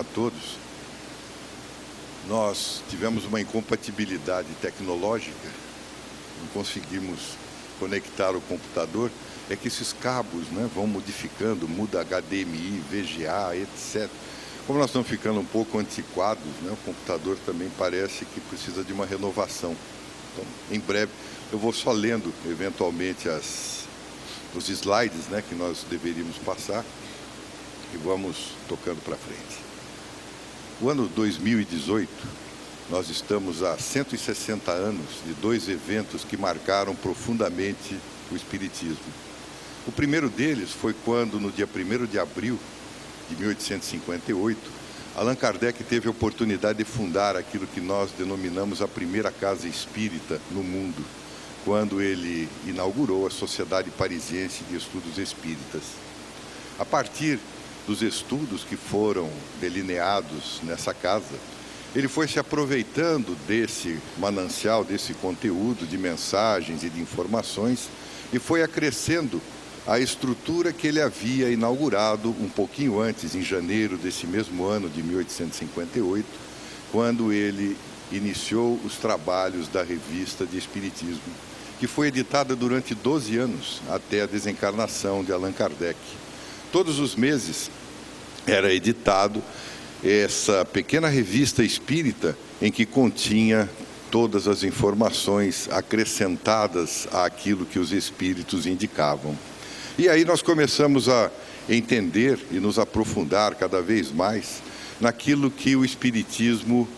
a todos. Nós tivemos uma incompatibilidade tecnológica, não conseguimos conectar o computador, é que esses cabos, né, vão modificando, muda HDMI, VGA, etc. Como nós estamos ficando um pouco antiquados, né, o computador também parece que precisa de uma renovação. Então, em breve, eu vou só lendo, eventualmente, os slides, né, que nós deveríamos passar e vamos tocando para frente. O ano 2018, nós estamos há 160 anos de dois eventos que marcaram profundamente o Espiritismo. O primeiro deles foi quando, no dia 1º de abril de 1858, Allan Kardec teve a oportunidade de fundar aquilo que nós denominamos a primeira casa espírita no mundo, quando ele inaugurou a Sociedade Parisiense de Estudos Espíritas. A partir dos estudos que foram delineados nessa casa, ele foi se aproveitando desse manancial, desse conteúdo de mensagens e de informações e foi acrescendo a estrutura que ele havia inaugurado um pouquinho antes, em janeiro desse mesmo ano de 1858, quando ele iniciou os trabalhos da Revista de Espiritismo, que foi editada durante 12 anos, até a desencarnação de Allan Kardec. Todos os meses era editado essa pequena revista espírita em que continha todas as informações acrescentadas àquilo que os espíritos indicavam. E aí nós começamos a entender e nos aprofundar cada vez mais naquilo que o Espiritismo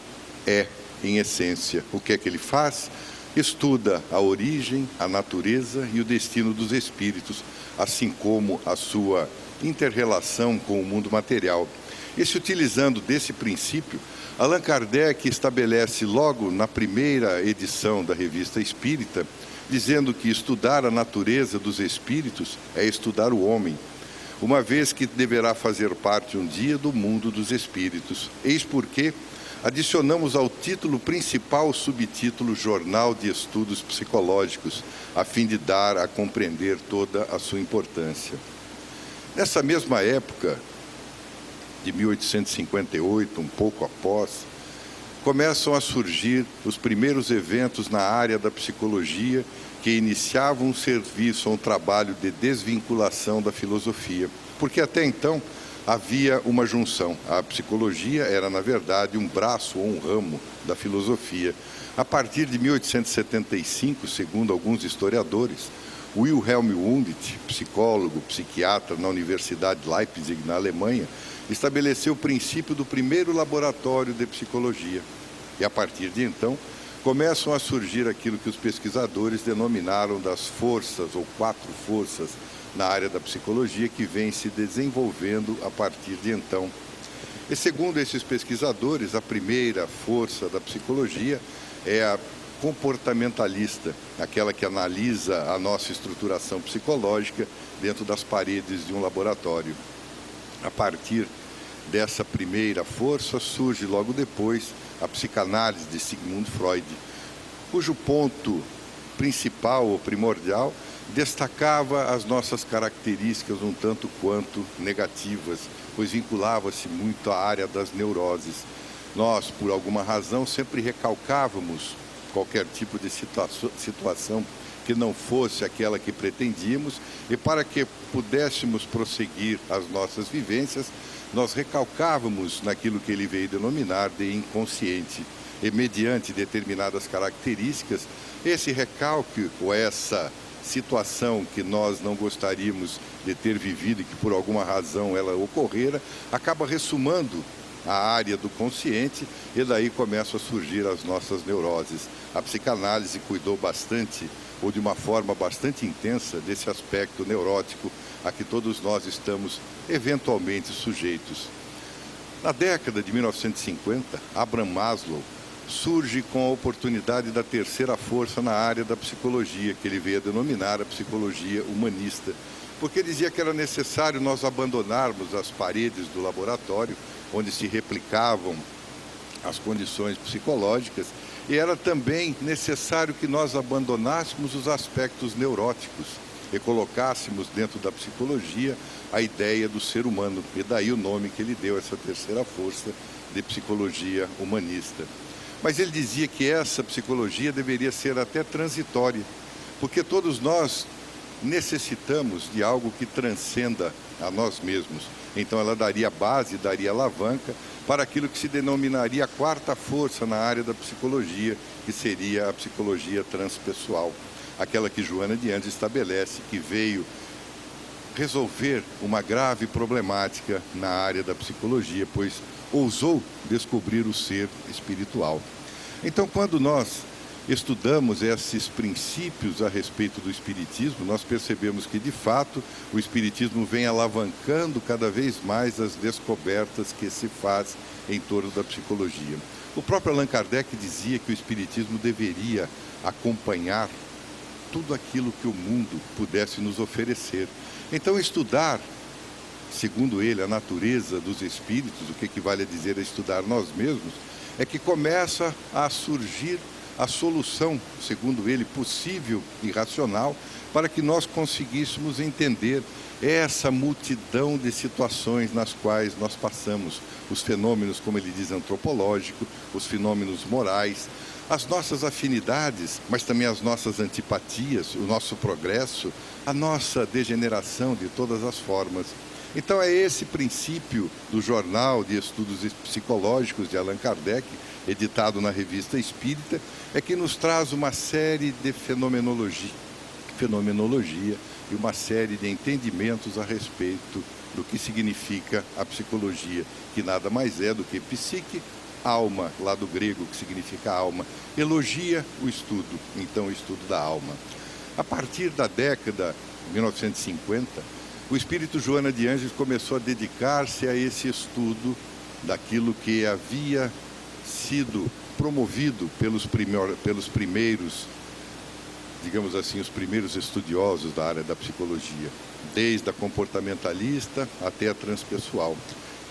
é, em essência. O que é que ele faz? Estuda a origem, a natureza e o destino dos espíritos, assim como a sua inter-relação com o mundo material. E se utilizando desse princípio, Allan Kardec estabelece logo na primeira edição da Revista Espírita, dizendo que estudar a natureza dos espíritos é estudar o homem, uma vez que deverá fazer parte um dia do mundo dos espíritos. Eis porque adicionamos ao título principal o subtítulo Jornal de Estudos Psicológicos, a fim de dar a compreender toda a sua importância. Nessa mesma época, de 1858, um pouco após, começam a surgir os primeiros eventos na área da psicologia que iniciavam um serviço, um trabalho de desvinculação da filosofia. Porque até então havia uma junção. A psicologia era, na verdade, um braço ou um ramo da filosofia. A partir de 1875, segundo alguns historiadores, Wilhelm Wundt, psicólogo, psiquiatra na Universidade de Leipzig, na Alemanha, estabeleceu o princípio do primeiro laboratório de psicologia. E a partir de então, começam a surgir aquilo que os pesquisadores denominaram das forças, ou 4 forças, na área da psicologia, que vem se desenvolvendo a partir de então. E segundo esses pesquisadores, a primeira força da psicologia é a comportamentalista, aquela que analisa a nossa estruturação psicológica dentro das paredes de um laboratório. A partir dessa primeira força surge logo depois a psicanálise de Sigmund Freud, cujo ponto principal ou primordial destacava as nossas características um tanto quanto negativas, pois vinculava-se muito à área das neuroses. Nós, por alguma razão, sempre recalcávamos qualquer tipo de situação que não fosse aquela que pretendíamos, e para que pudéssemos prosseguir as nossas vivências, nós recalcávamos naquilo que ele veio denominar de inconsciente. E mediante determinadas características, esse recalque ou essa situação que nós não gostaríamos de ter vivido e que por alguma razão ela ocorrera, acaba ressumando a área do consciente e daí começam a surgir as nossas neuroses. A psicanálise cuidou bastante, ou de uma forma bastante intensa, desse aspecto neurótico a que todos nós estamos eventualmente sujeitos. Na década de 1950, Abraham Maslow surge com a oportunidade da terceira força na área da psicologia, que ele veio a denominar a psicologia humanista, porque dizia que era necessário nós abandonarmos as paredes do laboratório, onde se replicavam as condições psicológicas, e era também necessário que nós abandonássemos os aspectos neuróticos. e colocássemos dentro da psicologia a ideia do ser humano, e daí o nome que ele deu, essa terceira força de psicologia humanista. Mas ele dizia que essa psicologia deveria ser até transitória, porque todos nós necessitamos de algo que transcenda a nós mesmos. Então ela daria base, daria alavanca para aquilo que se denominaria a quarta força na área da psicologia, que seria a psicologia transpessoal, aquela que Joana de Ângeles estabelece, que veio resolver uma grave problemática na área da psicologia, pois ousou descobrir o ser espiritual. Então, quando nós estudamos esses princípios a respeito do Espiritismo, nós percebemos que, de fato, o Espiritismo vem alavancando cada vez mais as descobertas que se faz em torno da psicologia. O próprio Allan Kardec dizia que o Espiritismo deveria acompanhar tudo aquilo que o mundo pudesse nos oferecer. Então, estudar, segundo ele, a natureza dos espíritos, o que equivale a dizer a estudar nós mesmos, é que começa a surgir a solução, segundo ele, possível e racional, para que nós conseguíssemos entender essa multidão de situações nas quais nós passamos, os fenômenos, como ele diz, antropológicos, os fenômenos morais, as nossas afinidades, mas também as nossas antipatias, o nosso progresso, a nossa degeneração de todas as formas. Então é esse princípio do Jornal de Estudos Psicológicos de Allan Kardec, editado na Revista Espírita, é que nos traz uma série de fenomenologia e uma série de entendimentos a respeito do que significa a psicologia, que nada mais é do que psique, alma, lá do grego, que significa alma, elogia o estudo, então o estudo da alma. A partir da década de 1950, o espírito Joana de Ângeles começou a dedicar-se a esse estudo daquilo que havia sido promovido pelos primeiros, digamos assim, os primeiros estudiosos da área da psicologia, desde a comportamentalista até a transpessoal.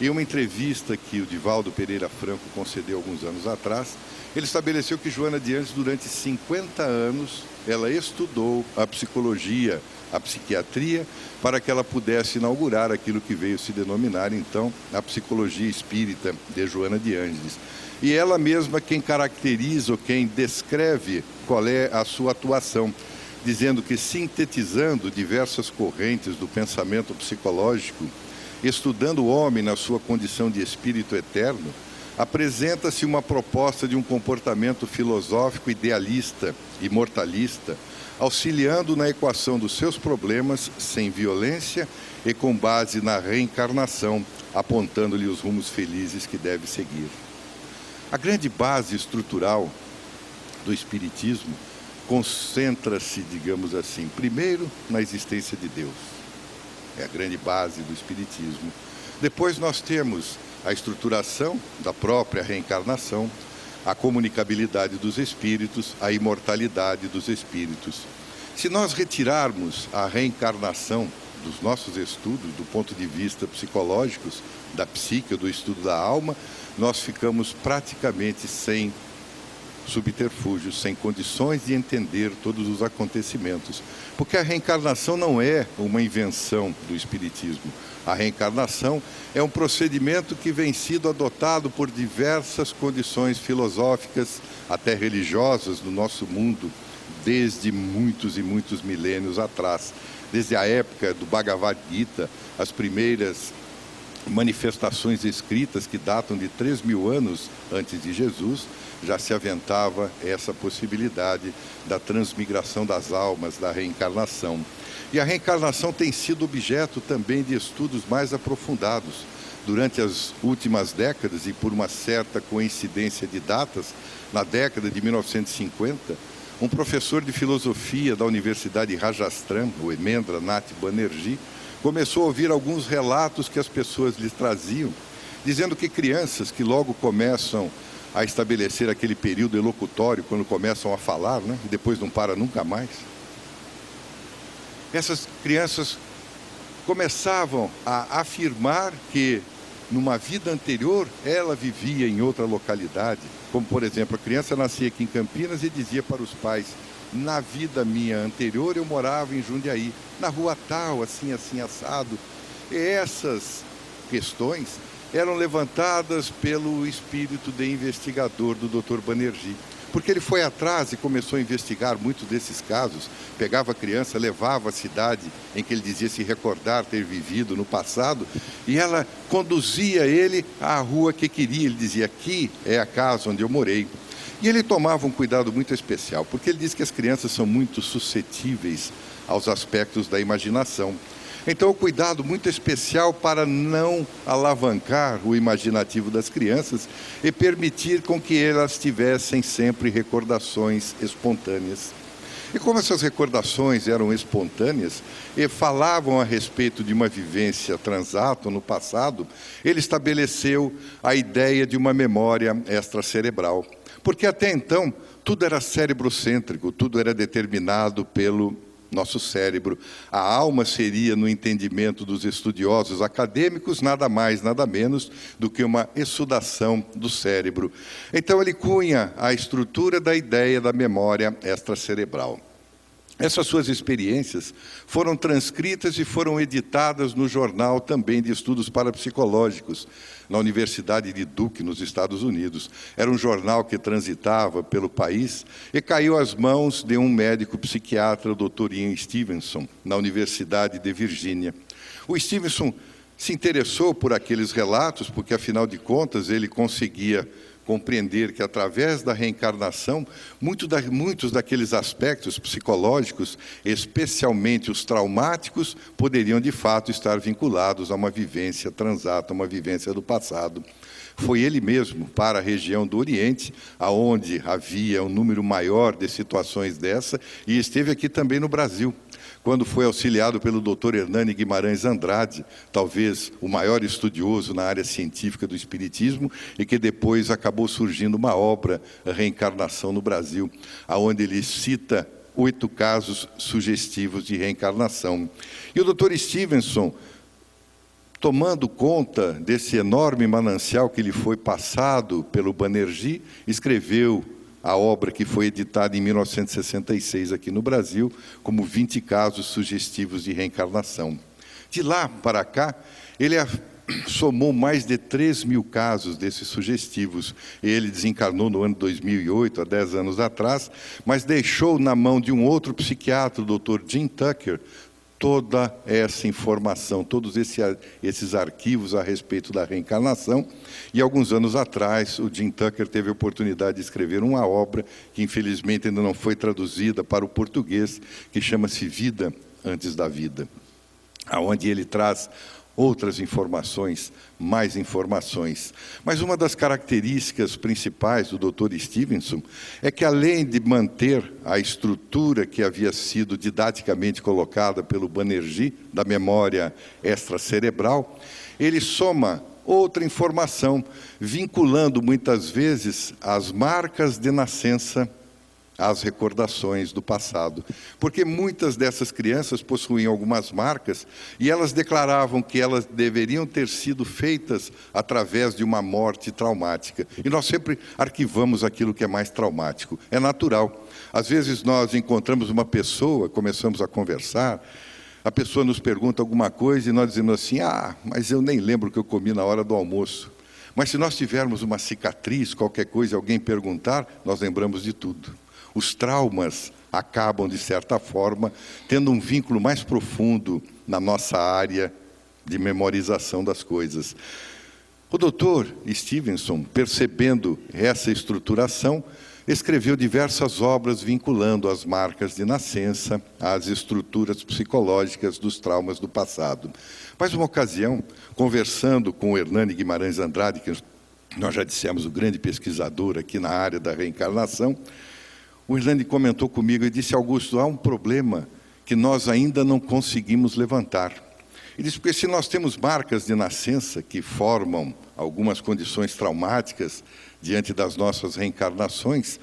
Em uma entrevista que o Divaldo Pereira Franco concedeu alguns anos atrás, ele estabeleceu que Joana de Ângeles, durante 50 anos, ela estudou a psicologia, a psiquiatria, para que ela pudesse inaugurar aquilo que veio se denominar, então, a psicologia espírita de Joana de Ângeles. E ela mesma quem caracteriza ou quem descreve qual é a sua atuação, dizendo que, sintetizando diversas correntes do pensamento psicológico, estudando o homem na sua condição de espírito eterno, apresenta-se uma proposta de um comportamento filosófico idealista, imortalista, auxiliando na equação dos seus problemas sem violência e com base na reencarnação, apontando-lhe os rumos felizes que deve seguir. A grande base estrutural do Espiritismo concentra-se, digamos assim, primeiro na existência de Deus. É a grande base do Espiritismo. Depois nós temos a estruturação da própria reencarnação, a comunicabilidade dos espíritos, a imortalidade dos espíritos. Se nós retirarmos a reencarnação dos nossos estudos, do ponto de vista psicológicos, da psique, do estudo da alma, nós ficamos praticamente sem subterfúgios, sem condições de entender todos os acontecimentos. Porque a reencarnação não é uma invenção do Espiritismo. A reencarnação é um procedimento que vem sido adotado por diversas condições filosóficas, até religiosas, no nosso mundo, desde muitos e muitos milênios atrás. Desde a época do Bhagavad Gita, as primeiras manifestações escritas, que datam de 3.000 anos antes de Jesus, já se aventava essa possibilidade da transmigração das almas, da reencarnação. E a reencarnação tem sido objeto também de estudos mais aprofundados. Durante as últimas décadas, e por uma certa coincidência de datas, na década de 1950, um professor de filosofia da Universidade Rajasthan, o Emendra Nath Banerjee, começou a ouvir alguns relatos que as pessoas lhes traziam, dizendo que crianças que logo começam a estabelecer aquele período elocutório, quando começam a falar, né, e depois não para nunca mais, essas crianças começavam a afirmar que numa vida anterior, ela vivia em outra localidade. Como, por exemplo, a criança nascia aqui em Campinas e dizia para os pais: na vida minha anterior eu morava em Jundiaí, na rua tal, assim, assim, assado. E essas questões eram levantadas pelo espírito de investigador do Dr. Banerjee. Porque ele foi atrás e começou a investigar muitos desses casos. Pegava a criança, levava à cidade em que ele dizia se recordar ter vivido no passado, e ela conduzia ele à rua que queria. Ele dizia: aqui é a casa onde eu morei. E ele tomava um cuidado muito especial, porque ele diz que as crianças são muito suscetíveis aos aspectos da imaginação. Então, o cuidado muito especial para não alavancar o imaginativo das crianças e permitir com que elas tivessem sempre recordações espontâneas. E como essas recordações eram espontâneas e falavam a respeito de uma vivência transato no passado, ele estabeleceu a ideia de uma memória extracerebral. Porque até então, tudo era cérebrocêntrico, tudo era determinado pelo nosso cérebro. A alma seria, no entendimento dos estudiosos acadêmicos, nada mais, nada menos do que uma exsudação do cérebro. Então ele cunha a estrutura da ideia da memória extracerebral. Essas suas experiências foram transcritas e foram editadas no jornal também de estudos parapsicológicos, na Universidade de Duke, nos Estados Unidos. Era um jornal que transitava pelo país e caiu às mãos de um médico psiquiatra, o Dr. Ian Stevenson, na Universidade de Virgínia. O Stevenson se interessou por aqueles relatos, porque, afinal de contas, ele conseguia compreender que, através da reencarnação, muitos daqueles aspectos psicológicos, especialmente os traumáticos, poderiam, de fato, estar vinculados a uma vivência transata, uma vivência do passado. Foi ele mesmo para a região do Oriente, aonde havia um número maior de situações dessa, e esteve aqui também no Brasil, quando foi auxiliado pelo Dr. Hernani Guimarães Andrade, talvez o maior estudioso na área científica do espiritismo, e que depois acabou surgindo uma obra, a Reencarnação no Brasil, aonde ele cita 8 casos sugestivos de reencarnação. E o Dr. Stevenson, tomando conta desse enorme manancial que lhe foi passado pelo Banerjee, escreveu a obra que foi editada em 1966 aqui no Brasil, como 20 casos sugestivos de reencarnação. De lá para cá, ele somou mais de 3.000 casos desses sugestivos. Ele desencarnou no ano 2008, há 10 anos atrás, mas deixou na mão de um outro psiquiatra, o Dr. Jim Tucker, toda essa informação, todos esses arquivos a respeito da reencarnação. E alguns anos atrás, o Jim Tucker teve a oportunidade de escrever uma obra que, infelizmente, ainda não foi traduzida para o português, que chama-se Vida Antes da Vida, aonde ele traz outras informações, mais informações. Mas uma das características principais do Dr. Stevenson é que, além de manter a estrutura que havia sido didaticamente colocada pelo Banerjee, da memória extracerebral, ele soma outra informação, vinculando muitas vezes as marcas de nascença às recordações do passado. Porque muitas dessas crianças possuíam algumas marcas e elas declaravam que elas deveriam ter sido feitas através de uma morte traumática. E nós sempre arquivamos aquilo que é mais traumático. É natural. Às vezes nós encontramos uma pessoa, começamos a conversar, a pessoa nos pergunta alguma coisa e nós dizemos assim: mas eu nem lembro o que eu comi na hora do almoço. Mas se nós tivermos uma cicatriz, qualquer coisa, alguém perguntar, nós lembramos de tudo. Os traumas acabam, de certa forma, tendo um vínculo mais profundo na nossa área de memorização das coisas. O Dr. Stevenson, percebendo essa estruturação, escreveu diversas obras vinculando as marcas de nascença às estruturas psicológicas dos traumas do passado. Mas uma ocasião, conversando com o Hernani Guimarães Andrade, que nós já dissemos, o grande pesquisador aqui na área da reencarnação, o Hernani comentou comigo e disse: Augusto, há um problema que nós ainda não conseguimos levantar. Ele disse: porque se nós temos marcas de nascença que formam algumas condições traumáticas diante das nossas reencarnações,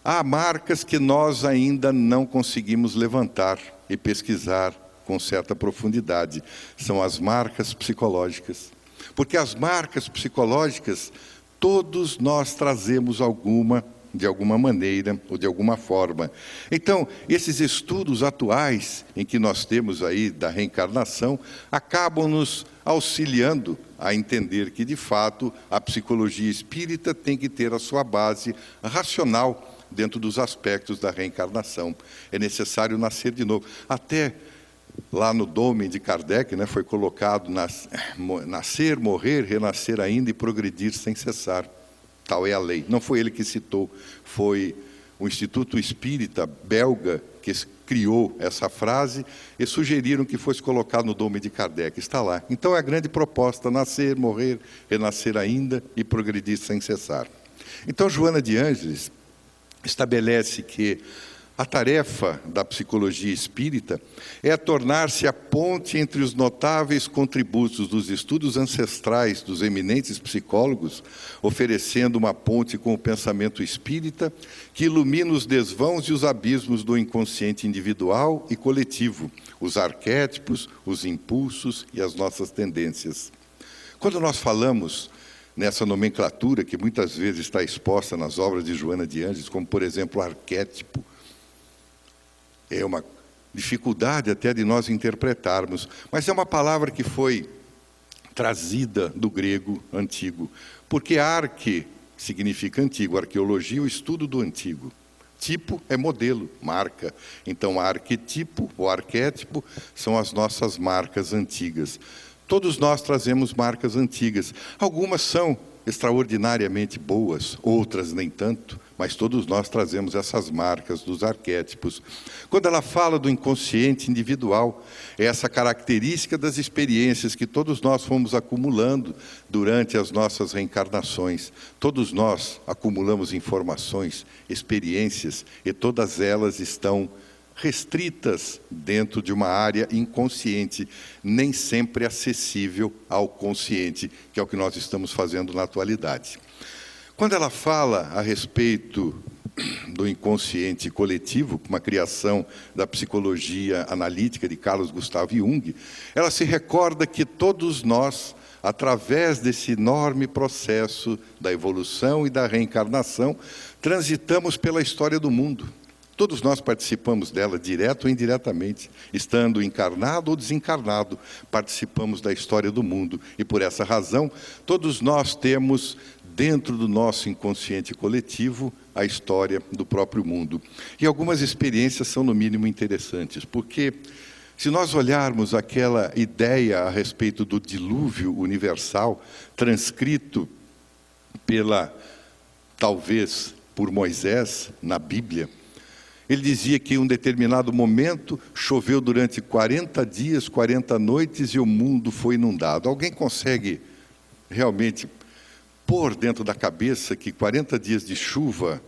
há marcas que nós ainda não conseguimos levantar e pesquisar com certa profundidade. São as marcas psicológicas. Porque as marcas psicológicas, todos nós trazemos alguma, de alguma maneira ou de alguma forma. Então, esses estudos atuais em que nós temos aí da reencarnação, acabam nos auxiliando a entender que, de fato, a psicologia espírita tem que ter a sua base racional dentro dos aspectos da reencarnação. É necessário nascer de novo. Até lá no Dome de Kardec, né, foi colocado nascer, morrer, renascer ainda e progredir sem cessar. Tal é a lei. Não foi ele que citou, foi o Instituto Espírita belga que criou essa frase e sugeriram que fosse colocado no Dome de Kardec. Está lá. Então é a grande proposta: nascer, morrer, renascer ainda e progredir sem cessar. Então Joana de Ângeles estabelece que a tarefa da psicologia espírita é tornar-se a ponte entre os notáveis contributos dos estudos ancestrais dos eminentes psicólogos, oferecendo uma ponte com o pensamento espírita que ilumina os desvãos e os abismos do inconsciente individual e coletivo, os arquétipos, os impulsos e as nossas tendências. Quando nós falamos nessa nomenclatura que muitas vezes está exposta nas obras de Joana de Ângeles, como, por exemplo, o arquétipo, é uma dificuldade até de nós interpretarmos, mas é uma palavra que foi trazida do grego antigo, porque arque significa antigo, arqueologia, o estudo do antigo. Tipo é modelo, marca. Então, arquetipo ou arquétipo são as nossas marcas antigas. Todos nós trazemos marcas antigas. Algumas são extraordinariamente boas, outras nem tanto, mas todos nós trazemos essas marcas dos arquétipos. Quando ela fala do inconsciente individual, é essa característica das experiências que todos nós fomos acumulando durante as nossas reencarnações. Todos nós acumulamos informações, experiências, e todas elas estão restritas dentro de uma área inconsciente, nem sempre acessível ao consciente, que é o que nós estamos fazendo na atualidade. Quando ela fala a respeito do inconsciente coletivo, uma criação da psicologia analítica de Carlos Gustav Jung, ela se recorda que todos nós, através desse enorme processo da evolução e da reencarnação, transitamos pela história do mundo. Todos nós participamos dela, direto ou indiretamente, estando encarnado ou desencarnado, participamos da história do mundo. E por essa razão, todos nós temos dentro do nosso inconsciente coletivo a história do próprio mundo. E algumas experiências são no mínimo interessantes, porque se nós olharmos aquela ideia a respeito do dilúvio universal, transcrito talvez por Moisés na Bíblia, ele dizia que em um determinado momento choveu durante 40 dias, 40 noites e o mundo foi inundado. Alguém consegue realmente pôr dentro da cabeça que 40 dias de chuva,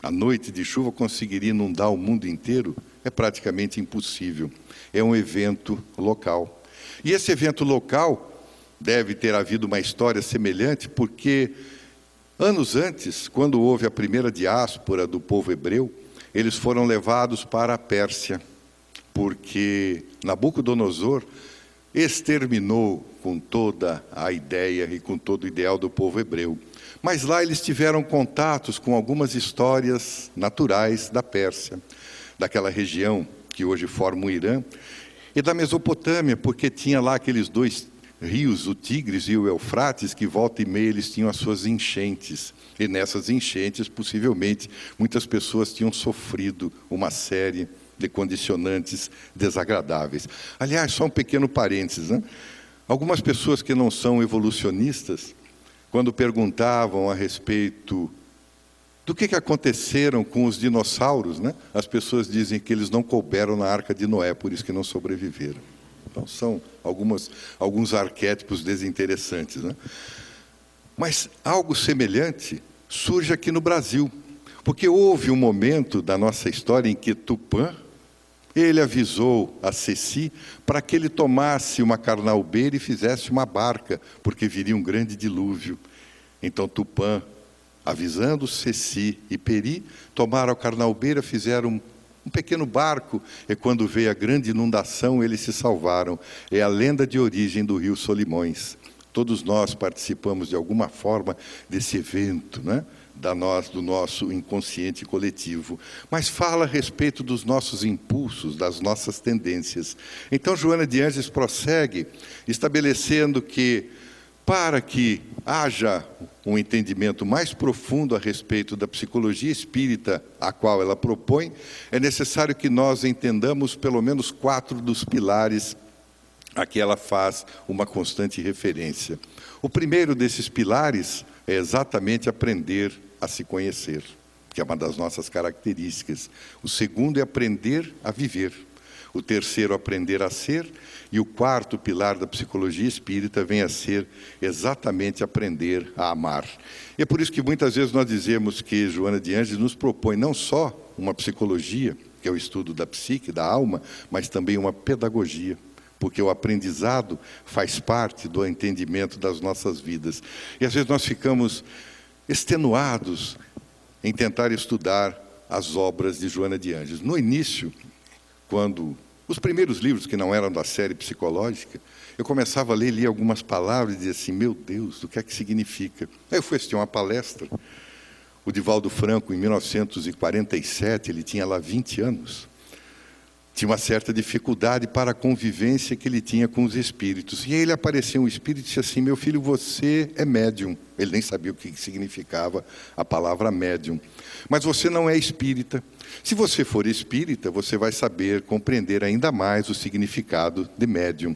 a noite de chuva, conseguiria inundar o mundo inteiro? É praticamente impossível. É um evento local. E esse evento local deve ter havido uma história semelhante, porque anos antes, quando houve a primeira diáspora do povo hebreu, eles foram levados para a Pérsia, porque Nabucodonosor exterminou com toda a ideia e com todo o ideal do povo hebreu. Mas lá eles tiveram contatos com algumas histórias naturais da Pérsia, daquela região que hoje forma o Irã, e da Mesopotâmia, porque tinha lá aqueles dois rios, o Tigres e o Eufrates, que volta e meia eles tinham as suas enchentes. E nessas enchentes, possivelmente, muitas pessoas tinham sofrido uma série de condicionantes desagradáveis. Aliás, só um pequeno parênteses, né? Algumas pessoas que não são evolucionistas, quando perguntavam a respeito do que aconteceram com os dinossauros, né? As pessoas dizem que eles não couberam na Arca de Noé, por isso que não sobreviveram. Então, são alguns arquétipos desinteressantes, né? Mas algo semelhante surge aqui no Brasil, porque houve um momento da nossa história em que Tupã, ele avisou a Ceci para que ele tomasse uma carnaubeira e fizesse uma barca, porque viria um grande dilúvio. Então Tupã, avisando Ceci e Peri, tomaram a carnaubeira, fizeram um pequeno barco, e quando veio a grande inundação, eles se salvaram. É a lenda de origem do rio Solimões. Todos nós participamos de alguma forma desse evento, né? Do nosso inconsciente coletivo, mas fala a respeito dos nossos impulsos, das nossas tendências. Então, Joana de Ângeles prossegue, estabelecendo que, para que haja um entendimento mais profundo a respeito da psicologia espírita, a qual ela propõe, é necessário que nós entendamos pelo menos 4 dos pilares a que ela faz uma constante referência. O primeiro desses pilares é exatamente aprender a se conhecer, que é uma das nossas características. O segundo é aprender a viver. O terceiro, aprender a ser. E o quarto pilar da psicologia espírita vem a ser exatamente aprender a amar. E é por isso que muitas vezes nós dizemos que Joana de Ângeles nos propõe não só uma psicologia, que é o estudo da psique, da alma, mas também uma pedagogia, porque o aprendizado faz parte do entendimento das nossas vidas. E às vezes nós ficamos extenuados em tentar estudar as obras de Joana de Ângeles. No início, quando os primeiros livros que não eram da série psicológica, eu começava a ler, lia algumas palavras e dizia assim, meu Deus, o que é que significa? Aí eu fui assistir uma palestra, o Divaldo Franco, em 1947, ele tinha lá 20 anos, tinha uma certa dificuldade para a convivência que ele tinha com os espíritos. E aí ele apareceu um espírito e disse assim, meu filho, você é médium. Ele nem sabia o que significava a palavra médium. Mas você não é espírita. Se você for espírita, você vai saber compreender ainda mais o significado de médium.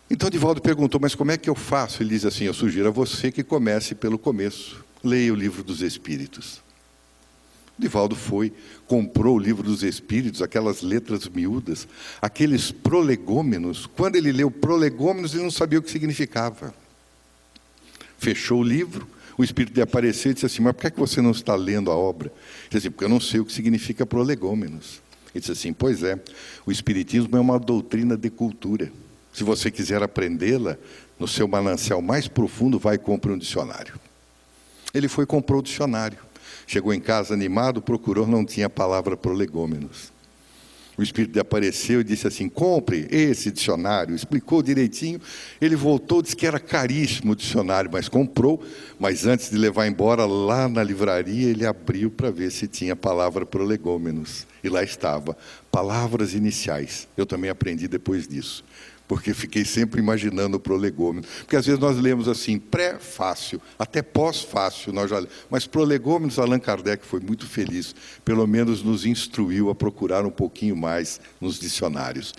Então Divaldo perguntou, mas como é que eu faço? Ele diz assim, eu sugiro a você que comece pelo começo. Leia o Livro dos Espíritos. Divaldo foi, comprou o Livro dos Espíritos, aquelas letras miúdas, aqueles prolegômenos. Quando ele leu prolegômenos, ele não sabia o que significava. Fechou o livro, o Espírito lhe apareceu e disse assim, mas por que é que você não está lendo a obra? Ele disse assim, porque eu não sei o que significa prolegômenos. Ele disse assim, pois é, o Espiritismo é uma doutrina de cultura. Se você quiser aprendê-la, no seu manancial mais profundo, vai e compre um dicionário. Ele foi e comprou o dicionário. Chegou em casa animado, procurou, não tinha a palavra prolegômenos. O Espírito lhe apareceu e disse assim, compre esse dicionário. Explicou direitinho, ele voltou, disse que era caríssimo o dicionário, mas comprou. Mas antes de levar embora, lá na livraria, ele abriu para ver se tinha a palavra prolegômenos. E lá estava, palavras iniciais. Eu também aprendi depois disso, porque fiquei sempre imaginando o prolegômeno. Porque às vezes nós lemos assim, pré-fácil, até pós-fácil, nós já lemos. Mas prolegômenos, Allan Kardec foi muito feliz, pelo menos nos instruiu a procurar um pouquinho mais nos dicionários.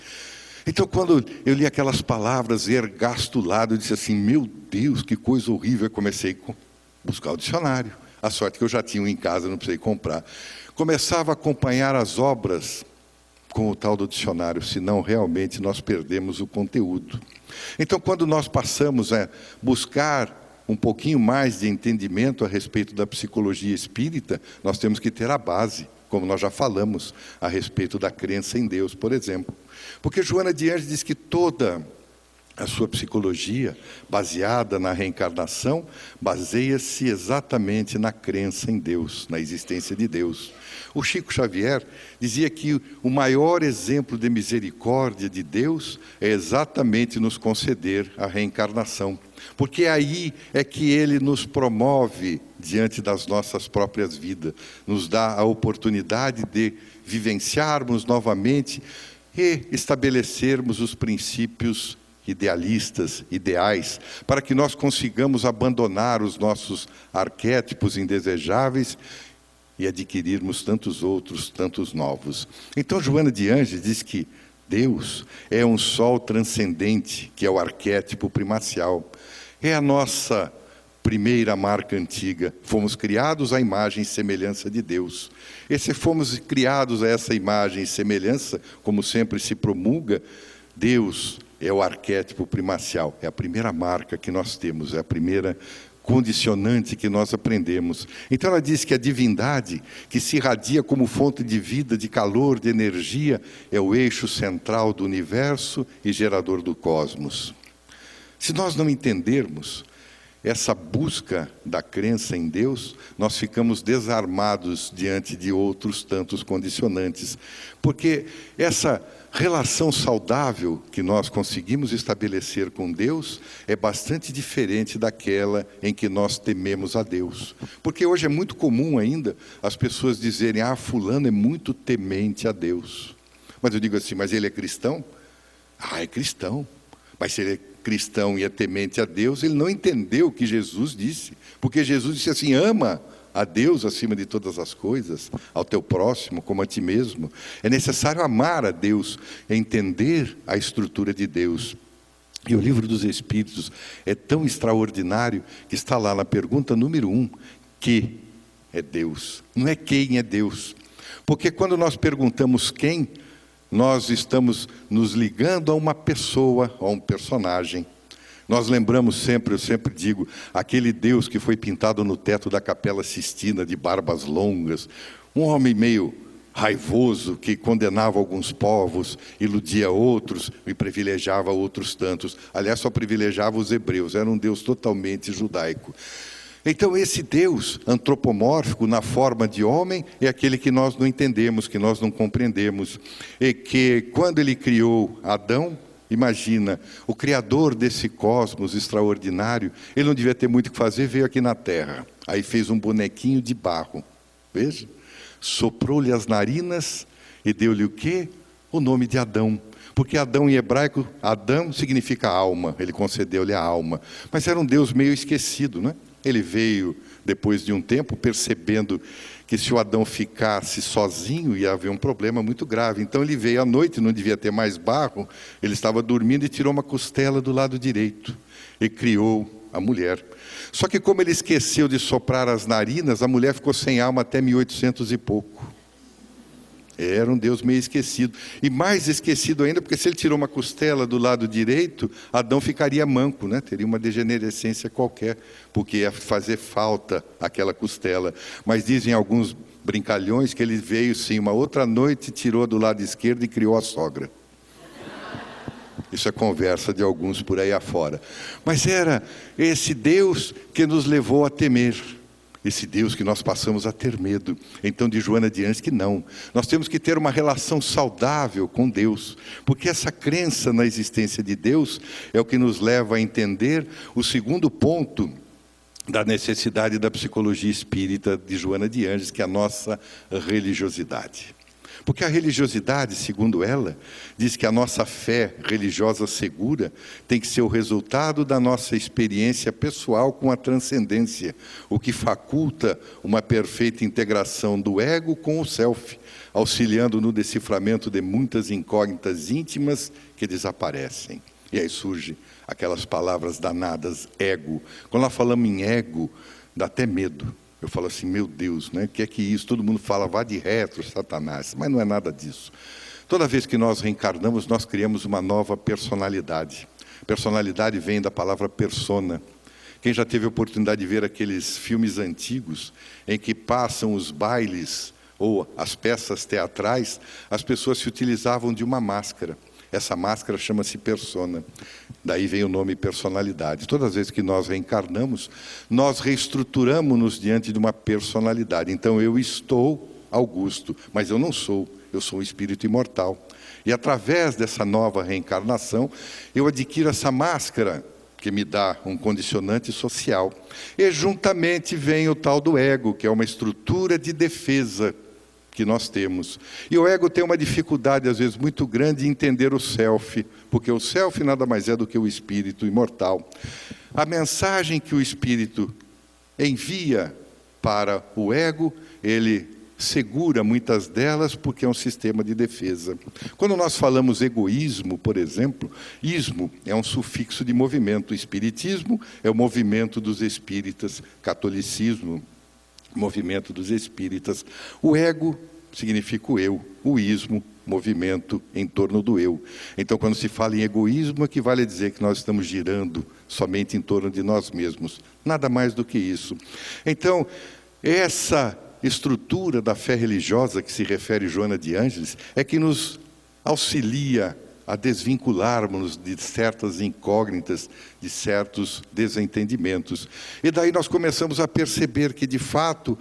Então, quando eu li aquelas palavras ergastulado, eu disse assim, meu Deus, que coisa horrível. Eu comecei a buscar o dicionário. A sorte que eu já tinha um em casa, não precisei comprar. Começava a acompanhar as obras com o tal do dicionário, senão realmente nós perdemos o conteúdo. Então, quando nós passamos a buscar um pouquinho mais de entendimento a respeito da psicologia espírita, nós temos que ter a base, como nós já falamos, a respeito da crença em Deus, por exemplo. Porque Joana de Ângeles diz que toda a sua psicologia, baseada na reencarnação, baseia-se exatamente na crença em Deus, na existência de Deus. O Chico Xavier dizia que o maior exemplo de misericórdia de Deus é exatamente nos conceder a reencarnação. Porque aí é que Ele nos promove diante das nossas próprias vidas, nos dá a oportunidade de vivenciarmos novamente e estabelecermos os princípios idealistas, ideais, para que nós consigamos abandonar os nossos arquétipos indesejáveis e adquirirmos tantos outros, tantos novos. Então, Joana de Ângeles diz que Deus é um sol transcendente, que é o arquétipo primacial. É a nossa primeira marca antiga. Fomos criados à imagem e semelhança de Deus. E se fomos criados a essa imagem e semelhança, como sempre se promulga, Deus é o arquétipo primacial, é a primeira marca que nós temos, é a primeira condicionante que nós aprendemos. Então ela diz que a divindade, que se irradia como fonte de vida, de calor, de energia, é o eixo central do universo e gerador do cosmos. Se nós não entendermos essa busca da crença em Deus, nós ficamos desarmados diante de outros tantos condicionantes. Porque essa relação saudável que nós conseguimos estabelecer com Deus é bastante diferente daquela em que nós tememos a Deus. Porque hoje é muito comum ainda as pessoas dizerem: fulano é muito temente a Deus. Mas eu digo assim: mas ele é cristão? É cristão. Mas se ele é cristão e é temente a Deus, ele não entendeu o que Jesus disse. Porque Jesus disse assim: ama a Deus acima de todas as coisas, ao teu próximo como a ti mesmo. É necessário amar a Deus, entender a estrutura de Deus. E o livro dos Espíritos é tão extraordinário que está lá na pergunta número 1, que é Deus. Não é quem é Deus. Porque quando nós perguntamos quem, nós estamos nos ligando a uma pessoa, a um personagem. Nós lembramos sempre, eu sempre digo, aquele Deus que foi pintado no teto da Capela Sistina, de barbas longas, um homem meio raivoso, que condenava alguns povos, iludia outros e privilegiava outros tantos. Aliás, só privilegiava os hebreus, era um Deus totalmente judaico. Então esse Deus antropomórfico na forma de homem é aquele que nós não entendemos, que nós não compreendemos. E que quando ele criou Adão, imagina, o criador desse cosmos extraordinário, ele não devia ter muito o que fazer, veio aqui na terra. Aí fez um bonequinho de barro, veja, soprou-lhe as narinas e deu-lhe o quê? O nome de Adão. Porque Adão em hebraico, Adão significa alma, ele concedeu-lhe a alma. Mas era um Deus meio esquecido, não é? Ele veio, depois de um tempo, percebendo que se o Adão ficasse sozinho, ia haver um problema muito grave. Então ele veio à noite, não devia ter mais barro, ele estava dormindo e tirou uma costela do lado direito. E criou a mulher. Só que como ele esqueceu de soprar as narinas, a mulher ficou sem alma até 1800 e pouco. Era um Deus meio esquecido. E mais esquecido ainda, porque se ele tirou uma costela do lado direito, Adão ficaria manco, né? Teria uma degenerescência qualquer, porque ia fazer falta aquela costela. Mas dizem alguns brincalhões que ele veio sim, uma outra noite, tirou do lado esquerdo e criou a sogra. Isso é conversa de alguns por aí afora. Mas era esse Deus que nos levou a temer. Esse Deus que nós passamos a ter medo. Então, de Joana de Ângeles, que não. Nós temos que ter uma relação saudável com Deus. Porque essa crença na existência de Deus é o que nos leva a entender o segundo ponto da necessidade da psicologia espírita de Joana de Ângeles, que é a nossa religiosidade. Porque a religiosidade, segundo ela, diz que a nossa fé religiosa segura tem que ser o resultado da nossa experiência pessoal com a transcendência, o que faculta uma perfeita integração do ego com o self, auxiliando no deciframento de muitas incógnitas íntimas que desaparecem. E aí surgem aquelas palavras danadas, ego. Quando nós falamos em ego, dá até medo. Eu falo assim, meu Deus, né? O que é que isso? Todo mundo fala, vá de retro, Satanás. Mas não é nada disso. Toda vez que nós reencarnamos, nós criamos uma nova personalidade. Personalidade vem da palavra persona. Quem já teve a oportunidade de ver aqueles filmes antigos, em que passam os bailes ou as peças teatrais, as pessoas se utilizavam de uma máscara. Essa máscara chama-se persona. Daí vem o nome personalidade. Todas as vezes que nós reencarnamos, nós reestruturamos-nos diante de uma personalidade. Então eu estou Augusto, mas eu não sou. Eu sou um espírito imortal. E através dessa nova reencarnação, eu adquiro essa máscara que me dá um condicionante social. E juntamente vem o tal do ego, que é uma estrutura de defesa que nós temos. E o ego tem uma dificuldade, às vezes, muito grande em entender o self, porque o self nada mais é do que o espírito imortal. A mensagem que o espírito envia para o ego, ele segura muitas delas porque é um sistema de defesa. Quando nós falamos egoísmo, por exemplo, ismo é um sufixo de movimento. Espiritismo é o movimento dos espíritas, catolicismo, movimento dos espíritas. O ego significa o eu, o ismo, movimento em torno do eu. Então, quando se fala em egoísmo, equivale a dizer que nós estamos girando somente em torno de nós mesmos. Nada mais do que isso. Então, essa estrutura da fé religiosa que se refere Joana de Ângeles é que nos auxilia a desvincularmos-nos de certas incógnitas, de certos desentendimentos. E daí nós começamos a perceber que, de fato,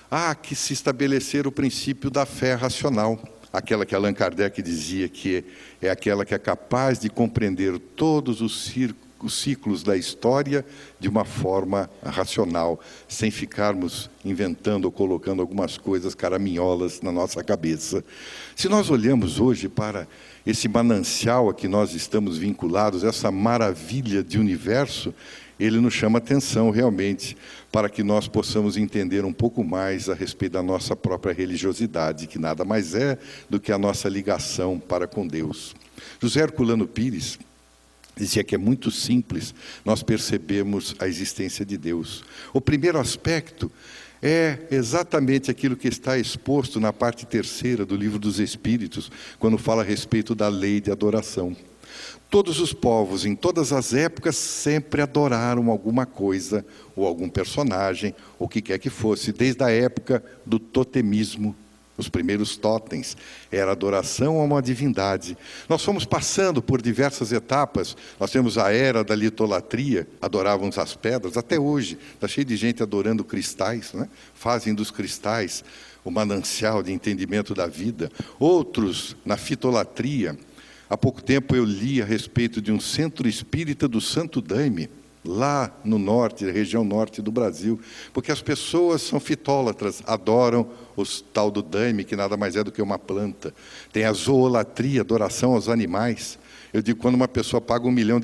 há que se estabelecer o princípio da fé racional, aquela que Allan Kardec dizia que é aquela que é capaz de compreender todos os ciclos da história de uma forma racional, sem ficarmos inventando ou colocando algumas coisas caraminholas na nossa cabeça. Se nós olhamos hoje para esse manancial a que nós estamos vinculados, essa maravilha de universo, ele nos chama atenção realmente para que nós possamos entender um pouco mais a respeito da nossa própria religiosidade, que nada mais é do que a nossa ligação para com Deus. José Herculano Pires dizia que é muito simples nós percebemos a existência de Deus. O primeiro aspecto é exatamente aquilo que está exposto na parte 3ª do Livro dos Espíritos, quando fala a respeito da lei de adoração. Todos os povos, em todas as épocas, sempre adoraram alguma coisa, ou algum personagem, ou o que quer que fosse, desde a época do totemismo. Os primeiros totens era adoração a uma divindade. Nós fomos passando por diversas etapas. Nós temos a era da litolatria, adorávamos as pedras. Até hoje, está cheio de gente adorando cristais, né? Fazem dos cristais o manancial de entendimento da vida. Outros, na fitolatria. Há pouco tempo eu li a respeito de um centro espírita do Santo Daime, lá no norte, região norte do Brasil, porque as pessoas são fitólatras, adoram o tal do daime, que nada mais é do que uma planta. Tem a zoolatria, adoração aos animais. Eu digo, quando uma pessoa paga $1 milhão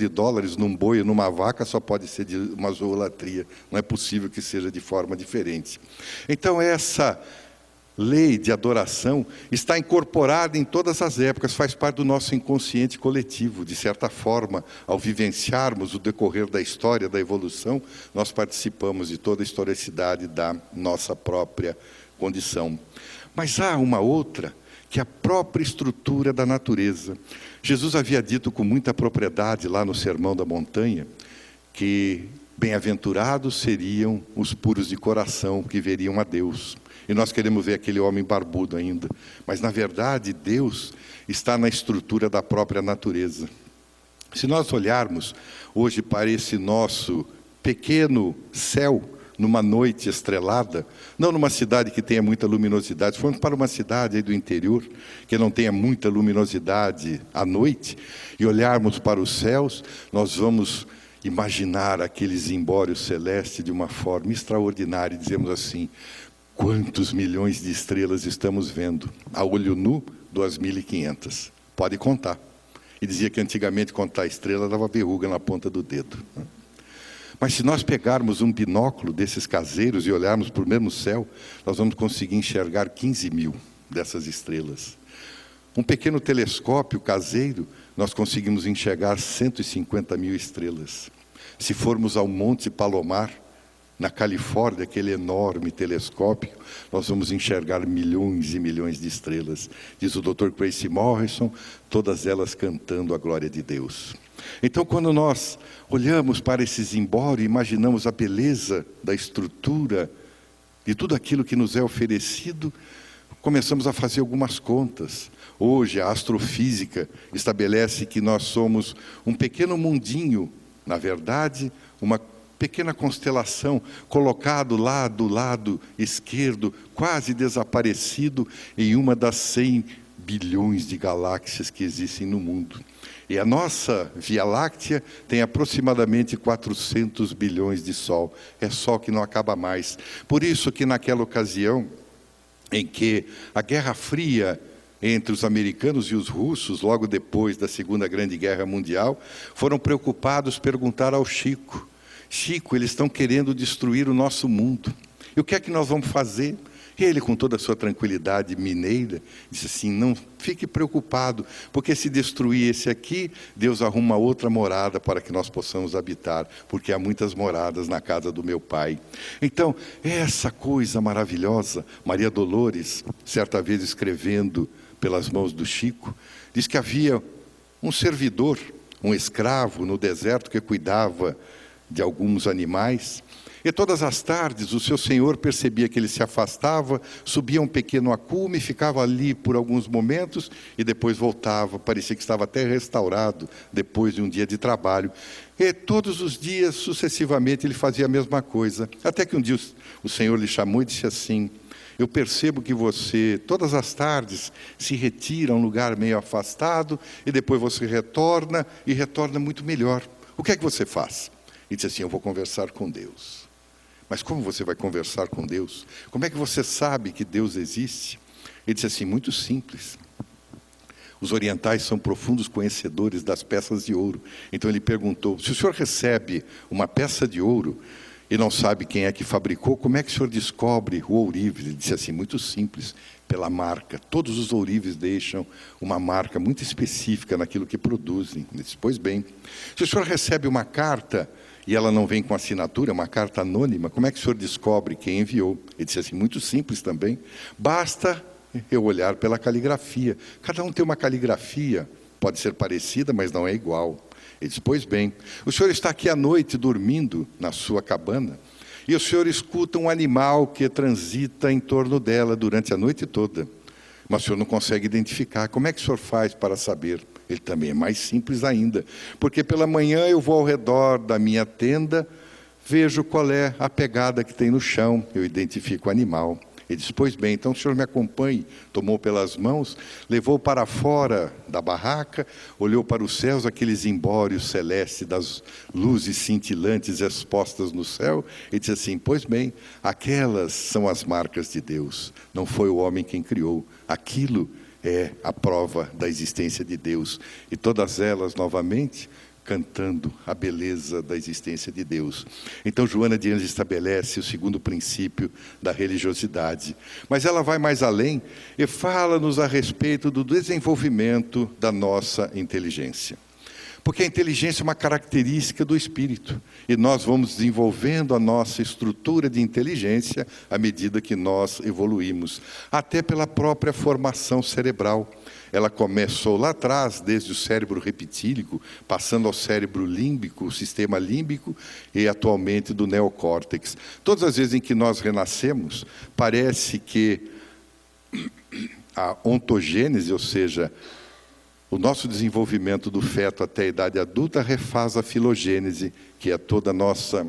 num boi ou numa vaca, só pode ser de uma zoolatria. Não é possível que seja de forma diferente. Então, essa lei de adoração está incorporada em todas as épocas, faz parte do nosso inconsciente coletivo. De certa forma, ao vivenciarmos o decorrer da história, da evolução, nós participamos de toda a historicidade da nossa própria condição. Mas há uma outra, que é a própria estrutura da natureza. Jesus havia dito com muita propriedade lá no Sermão da Montanha, que bem-aventurados seriam os puros de coração, que veriam a Deus. E nós queremos ver aquele homem barbudo ainda. Mas, na verdade, Deus está na estrutura da própria natureza. Se nós olharmos hoje para esse nosso pequeno céu, numa noite estrelada, não numa cidade que tenha muita luminosidade, se formos para uma cidade aí do interior, que não tenha muita luminosidade à noite, e olharmos para os céus, nós vamos imaginar aquele zimbório celeste de uma forma extraordinária, e dizemos assim: quantos milhões de estrelas estamos vendo? A olho nu, 2.500. Pode contar. E dizia que antigamente contar estrela dava verruga na ponta do dedo. Mas se nós pegarmos um binóculo desses caseiros e olharmos para o mesmo céu, nós vamos conseguir enxergar 15 mil dessas estrelas. Um pequeno telescópio caseiro, nós conseguimos enxergar 150 mil estrelas. Se formos ao Monte Palomar, na Califórnia, aquele enorme telescópio, nós vamos enxergar milhões e milhões de estrelas. Diz o Dr. Tracy Morrison, todas elas cantando a glória de Deus. Então, quando nós olhamos para esse zimbório e imaginamos a beleza da estrutura, de tudo aquilo que nos é oferecido, começamos a fazer algumas contas. Hoje, a astrofísica estabelece que nós somos um pequeno mundinho, na verdade, uma pequena constelação, colocado lá do lado esquerdo, quase desaparecido, em uma das 100 bilhões de galáxias que existem no mundo. E a nossa Via Láctea tem aproximadamente 400 bilhões de Sol. É Sol que não acaba mais. Por isso que naquela ocasião em que a Guerra Fria entre os americanos e os russos, logo depois da Segunda Grande Guerra Mundial, foram preocupados perguntar ao Chico: Chico, eles estão querendo destruir o nosso mundo. E o que é que nós vamos fazer? E ele, com toda a sua tranquilidade mineira, disse assim: não fique preocupado, porque se destruir esse aqui, Deus arruma outra morada para que nós possamos habitar, porque há muitas moradas na casa do meu pai. Então, essa coisa maravilhosa, Maria Dolores, certa vez escrevendo pelas mãos do Chico, diz que havia um servidor, um escravo no deserto que cuidava de alguns animais. E todas as tardes o seu senhor percebia que ele se afastava, subia um pequeno acume, ficava ali por alguns momentos e depois voltava. Parecia que estava até restaurado depois de um dia de trabalho. E todos os dias, sucessivamente, ele fazia a mesma coisa. Até que um dia o senhor lhe chamou e disse assim: eu percebo que você, todas as tardes, se retira a um lugar meio afastado e depois você retorna e retorna muito melhor. O que é que você faz? Ele disse assim: eu vou conversar com Deus. Mas como você vai conversar com Deus? Como é que você sabe que Deus existe? Ele disse assim: muito simples. Os orientais são profundos conhecedores das peças de ouro. Então ele perguntou: se o senhor recebe uma peça de ouro e não sabe quem é que fabricou, como é que o senhor descobre o ourives? Ele disse assim: muito simples, pela marca. Todos os ourives deixam uma marca muito específica naquilo que produzem. Ele disse: pois bem, se o senhor recebe uma carta e ela não vem com assinatura, uma carta anônima, como é que o senhor descobre quem enviou? Ele disse assim: muito simples também, basta eu olhar pela caligrafia. Cada um tem uma caligrafia, pode ser parecida, mas não é igual. Ele disse: pois bem, o senhor está aqui à noite dormindo na sua cabana e o senhor escuta um animal que transita em torno dela durante a noite toda, mas o senhor não consegue identificar. Como é que o senhor faz para saber? Ele também é mais simples ainda, porque pela manhã eu vou ao redor da minha tenda, vejo qual é a pegada que tem no chão, eu identifico o animal. Ele disse: pois bem, então o senhor me acompanhe. Tomou pelas mãos, levou para fora da barraca, olhou para os céus, aqueles zimbórios celestes das luzes cintilantes expostas no céu, e disse assim: pois bem, aquelas são as marcas de Deus, não foi o homem quem criou, aquilo é a prova da existência de Deus. E todas elas, novamente, cantando a beleza da existência de Deus. Então Joana de Ângeles estabelece o segundo princípio da religiosidade. Mas ela vai mais além e fala-nos a respeito do desenvolvimento da nossa inteligência. Porque a inteligência é uma característica do espírito. E nós vamos desenvolvendo a nossa estrutura de inteligência à medida que nós evoluímos. Até pela própria formação cerebral. Ela começou lá atrás, desde o cérebro repitílico, passando ao cérebro límbico, o sistema límbico, e atualmente do neocórtex. Todas as vezes em que nós renascemos, parece que a ontogênese, ou seja, o nosso desenvolvimento do feto até a idade adulta, refaz a filogênese, que é toda a nossa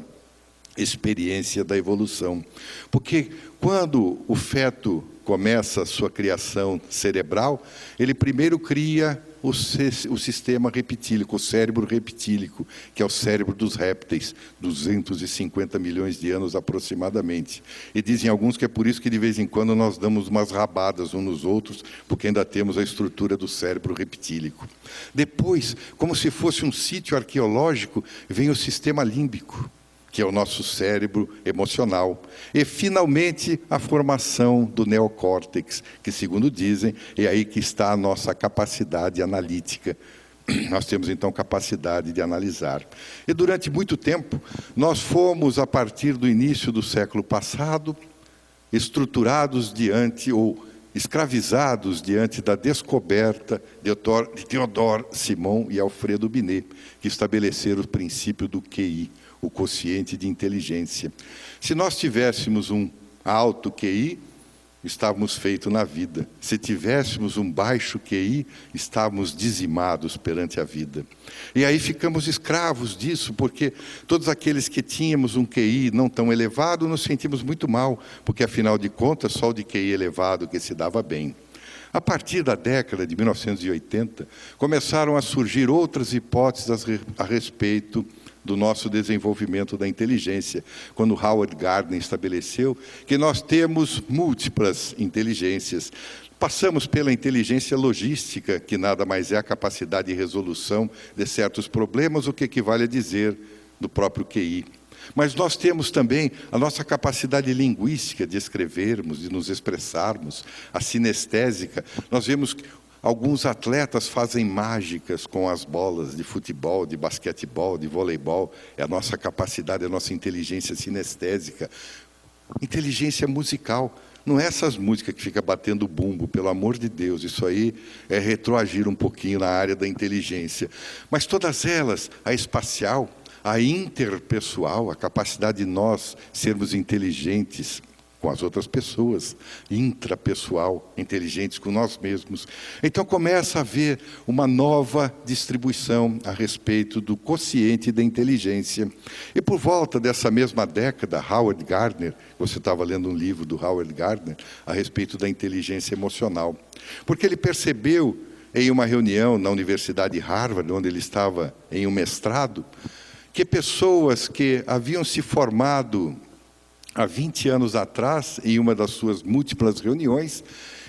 experiência da evolução. Porque quando o feto começa a sua criação cerebral, ele primeiro cria o sistema repitílico, o cérebro repitílico, que é o cérebro dos répteis, 250 milhões de anos aproximadamente. E dizem alguns que é por isso que de vez em quando nós damos umas rabadas uns nos outros, porque ainda temos a estrutura do cérebro repitílico. Depois, como se fosse um sítio arqueológico, vem o sistema límbico, que é o nosso cérebro emocional. E, finalmente, a formação do neocórtex, que, segundo dizem, é aí que está a nossa capacidade analítica. Nós temos, então, capacidade de analisar. E, durante muito tempo, nós fomos, a partir do início do século passado, estruturados diante, ou escravizados diante da descoberta de Théodore Simon e Alfredo Binet, que estabeleceram o princípio do QI, o quociente de inteligência. Se nós tivéssemos um alto QI, estávamos feitos na vida. Se tivéssemos um baixo QI, estávamos dizimados perante a vida. E aí ficamos escravos disso, porque todos aqueles que tínhamos um QI não tão elevado, nos sentimos muito mal, porque afinal de contas, só o de QI elevado que se dava bem. A partir da década de 1980, começaram a surgir outras hipóteses a respeito do nosso desenvolvimento da inteligência, quando Howard Gardner estabeleceu que nós temos múltiplas inteligências. Passamos pela inteligência logística, que nada mais é a capacidade de resolução de certos problemas, o que equivale a dizer do próprio QI. Mas nós temos também a nossa capacidade linguística de escrevermos, de nos expressarmos, a sinestésica. Nós vemos que alguns atletas fazem mágicas com as bolas de futebol, de basquetebol, de voleibol. É a nossa capacidade, a nossa inteligência sinestésica. Inteligência musical. Não é essas músicas que fica batendo bumbo, pelo amor de Deus. Isso aí é retroagir um pouquinho na área da inteligência. Mas todas elas, a espacial, a interpessoal, a capacidade de nós sermos inteligentes com as outras pessoas, intrapessoal, inteligentes com nós mesmos. Então começa a haver uma nova distribuição a respeito do quociente da inteligência. E por volta dessa mesma década, Howard Gardner, você estava lendo um livro do Howard Gardner a respeito da inteligência emocional, porque ele percebeu em uma reunião na Universidade de Harvard, onde ele estava em um mestrado, que pessoas que haviam se formado há 20 anos atrás, em uma das suas múltiplas reuniões,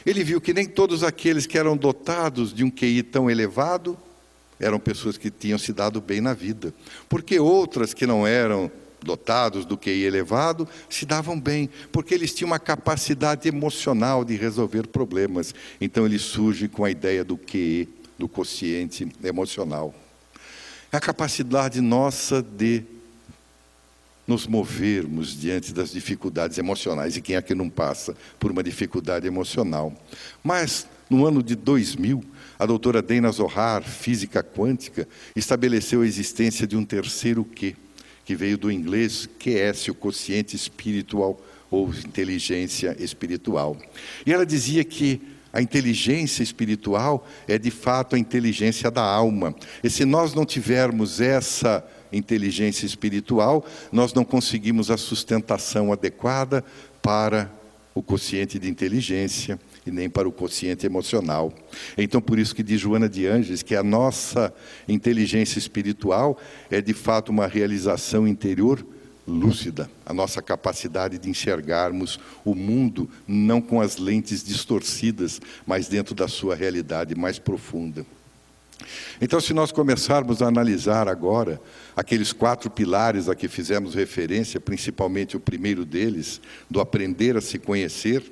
ele viu que nem todos aqueles que eram dotados de um QI tão elevado eram pessoas que tinham se dado bem na vida, porque outras que não eram dotados do QI elevado se davam bem, porque eles tinham uma capacidade emocional de resolver problemas. Então ele surge com a ideia do QE, do quociente emocional. A capacidade nossa de nos movermos diante das dificuldades emocionais. E quem é que não passa por uma dificuldade emocional? Mas, no ano de 2000, a doutora Dana Zohar, física quântica, estabeleceu a existência de um terceiro Q, que veio do inglês QS, o quociente espiritual, ou inteligência espiritual. E ela dizia que a inteligência espiritual é, de fato, a inteligência da alma. E se nós não tivermos essa inteligência espiritual, nós não conseguimos a sustentação adequada para o quociente de inteligência e nem para o quociente emocional. Então, por isso que diz Joana de Ângeles que a nossa inteligência espiritual é, de fato, uma realização interior lúcida, a nossa capacidade de enxergarmos o mundo não com as lentes distorcidas, mas dentro da sua realidade mais profunda. Então, se nós começarmos a analisar agora aqueles 4 pilares a que fizemos referência, principalmente o primeiro deles, do aprender a se conhecer,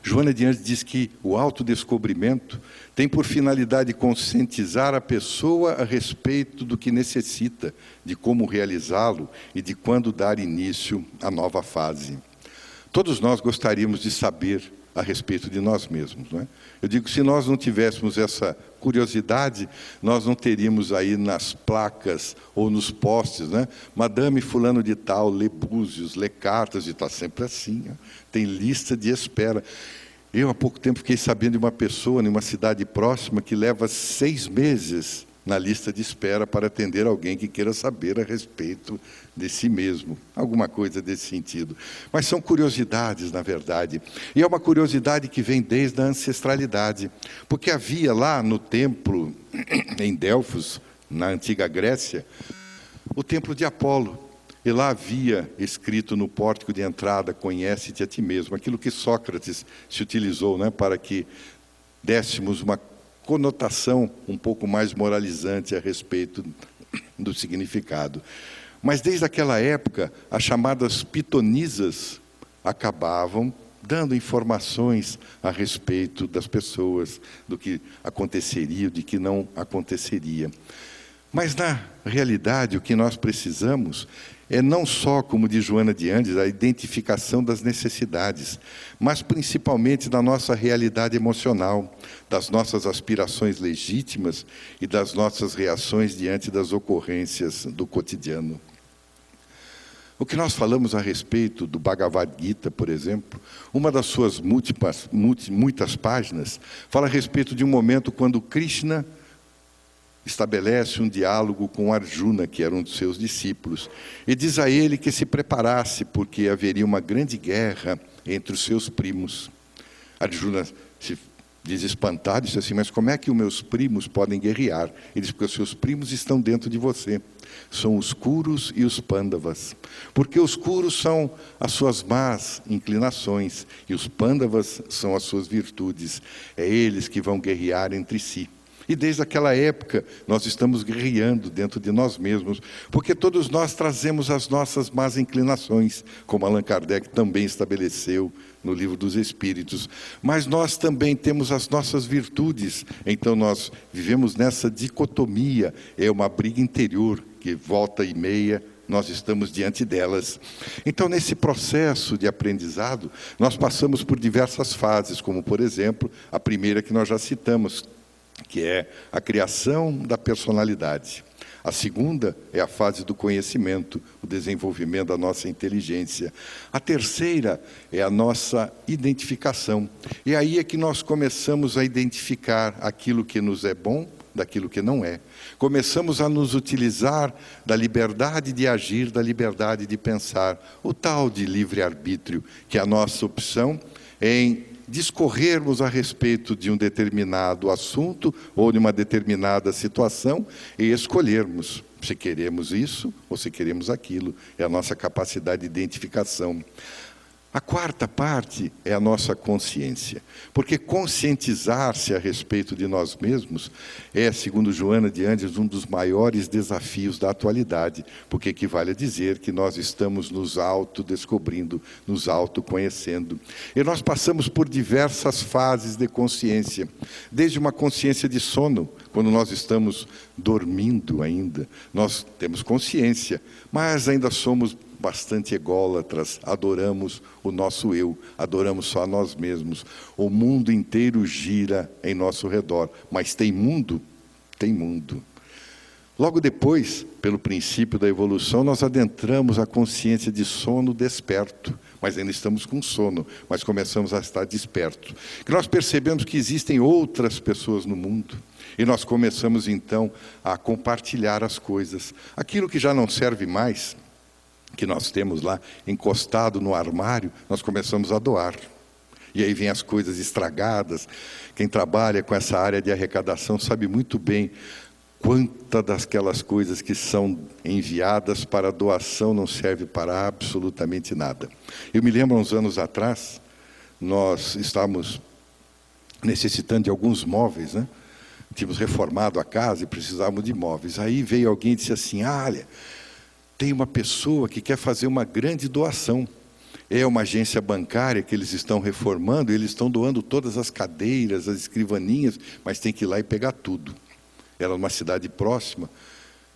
Joana de Ângeles diz que o autodescobrimento tem por finalidade conscientizar a pessoa a respeito do que necessita, de como realizá-lo e de quando dar início à nova fase. Todos nós gostaríamos de saber a respeito de nós mesmos, não é? Eu digo, se nós não tivéssemos essa curiosidade, nós não teríamos aí nas placas ou nos postes, né? Madame fulano de tal, lê Búzios, lê cartas, e está sempre assim, né? Tem lista de espera. Eu, há pouco tempo, fiquei sabendo de uma pessoa, em uma cidade próxima, que leva 6 meses na lista de espera para atender alguém que queira saber a respeito de si mesmo, alguma coisa desse sentido. Mas são curiosidades, na verdade, e é uma curiosidade que vem desde a ancestralidade, porque havia lá no templo, em Delfos, na antiga Grécia, o templo de Apolo, e lá havia escrito no pórtico de entrada, conhece-te a ti mesmo, aquilo que Sócrates se utilizou, né, para que dessemos uma conotação um pouco mais moralizante a respeito do significado. Mas desde aquela época, as chamadas pitonisas acabavam dando informações a respeito das pessoas, do que aconteceria, do que não aconteceria. Mas na realidade o que nós precisamos é não só, como diz Joana de Ângeles, a identificação das necessidades, mas principalmente da nossa realidade emocional, das nossas aspirações legítimas e das nossas reações diante das ocorrências do cotidiano. O que nós falamos a respeito do Bhagavad Gita, por exemplo, uma das suas muitas páginas, fala a respeito de um momento quando Krishna estabelece um diálogo com Arjuna, que era um dos seus discípulos, e diz a ele que se preparasse, porque haveria uma grande guerra entre os seus primos. Arjuna se diz espantado, disse assim, mas como é que os meus primos podem guerrear? Ele diz, porque os seus primos estão dentro de você. São os Kurus e os Pandavas. Porque os Kurus são as suas más inclinações, e os Pandavas são as suas virtudes. É eles que vão guerrear entre si. E desde aquela época, nós estamos guerreando dentro de nós mesmos, porque todos nós trazemos as nossas más inclinações, como Allan Kardec também estabeleceu no Livro dos Espíritos. Mas nós também temos as nossas virtudes, então nós vivemos nessa dicotomia, é uma briga interior, que volta e meia, nós estamos diante delas. Então, nesse processo de aprendizado, nós passamos por diversas fases, como, por exemplo, a primeira que nós já citamos, que é a criação da personalidade. A segunda é a fase do conhecimento, o desenvolvimento da nossa inteligência. A terceira é a nossa identificação. E aí é que nós começamos a identificar aquilo que nos é bom daquilo que não é. Começamos a nos utilizar da liberdade de agir, da liberdade de pensar, o tal de livre-arbítrio, que é a nossa opção em discorrermos a respeito de um determinado assunto ou de uma determinada situação e escolhermos se queremos isso ou se queremos aquilo. É a nossa capacidade de identificação. A quarta parte é a nossa consciência, porque conscientizar-se a respeito de nós mesmos é, segundo Joana de Ângeles, um dos maiores desafios da atualidade, porque equivale a dizer que nós estamos nos autodescobrindo, nos autoconhecendo. E nós passamos por diversas fases de consciência, desde uma consciência de sono, quando nós estamos dormindo ainda, nós temos consciência, mas ainda somos bastante ególatras, adoramos o nosso eu, adoramos só a nós mesmos. O mundo inteiro gira em nosso redor, mas tem mundo? Tem mundo. Logo depois, pelo princípio da evolução, nós adentramos a consciência de sono desperto, mas ainda estamos com sono, mas começamos a estar despertos. Que nós percebemos que existem outras pessoas no mundo, e nós começamos então a compartilhar as coisas. Aquilo que já não serve mais, que nós temos lá encostado no armário, nós começamos a doar. E aí vem as coisas estragadas. Quem trabalha com essa área de arrecadação sabe muito bem quantas daquelas coisas que são enviadas para doação não serve para absolutamente nada. Eu me lembro, uns anos atrás, nós estávamos necessitando de alguns móveis, né? Tínhamos reformado a casa e precisávamos de móveis. Aí veio alguém e disse assim, olha, tem uma pessoa que quer fazer uma grande doação. É uma agência bancária que eles estão reformando, e eles estão doando todas as cadeiras, as escrivaninhas, mas tem que ir lá e pegar tudo. Era numa cidade próxima.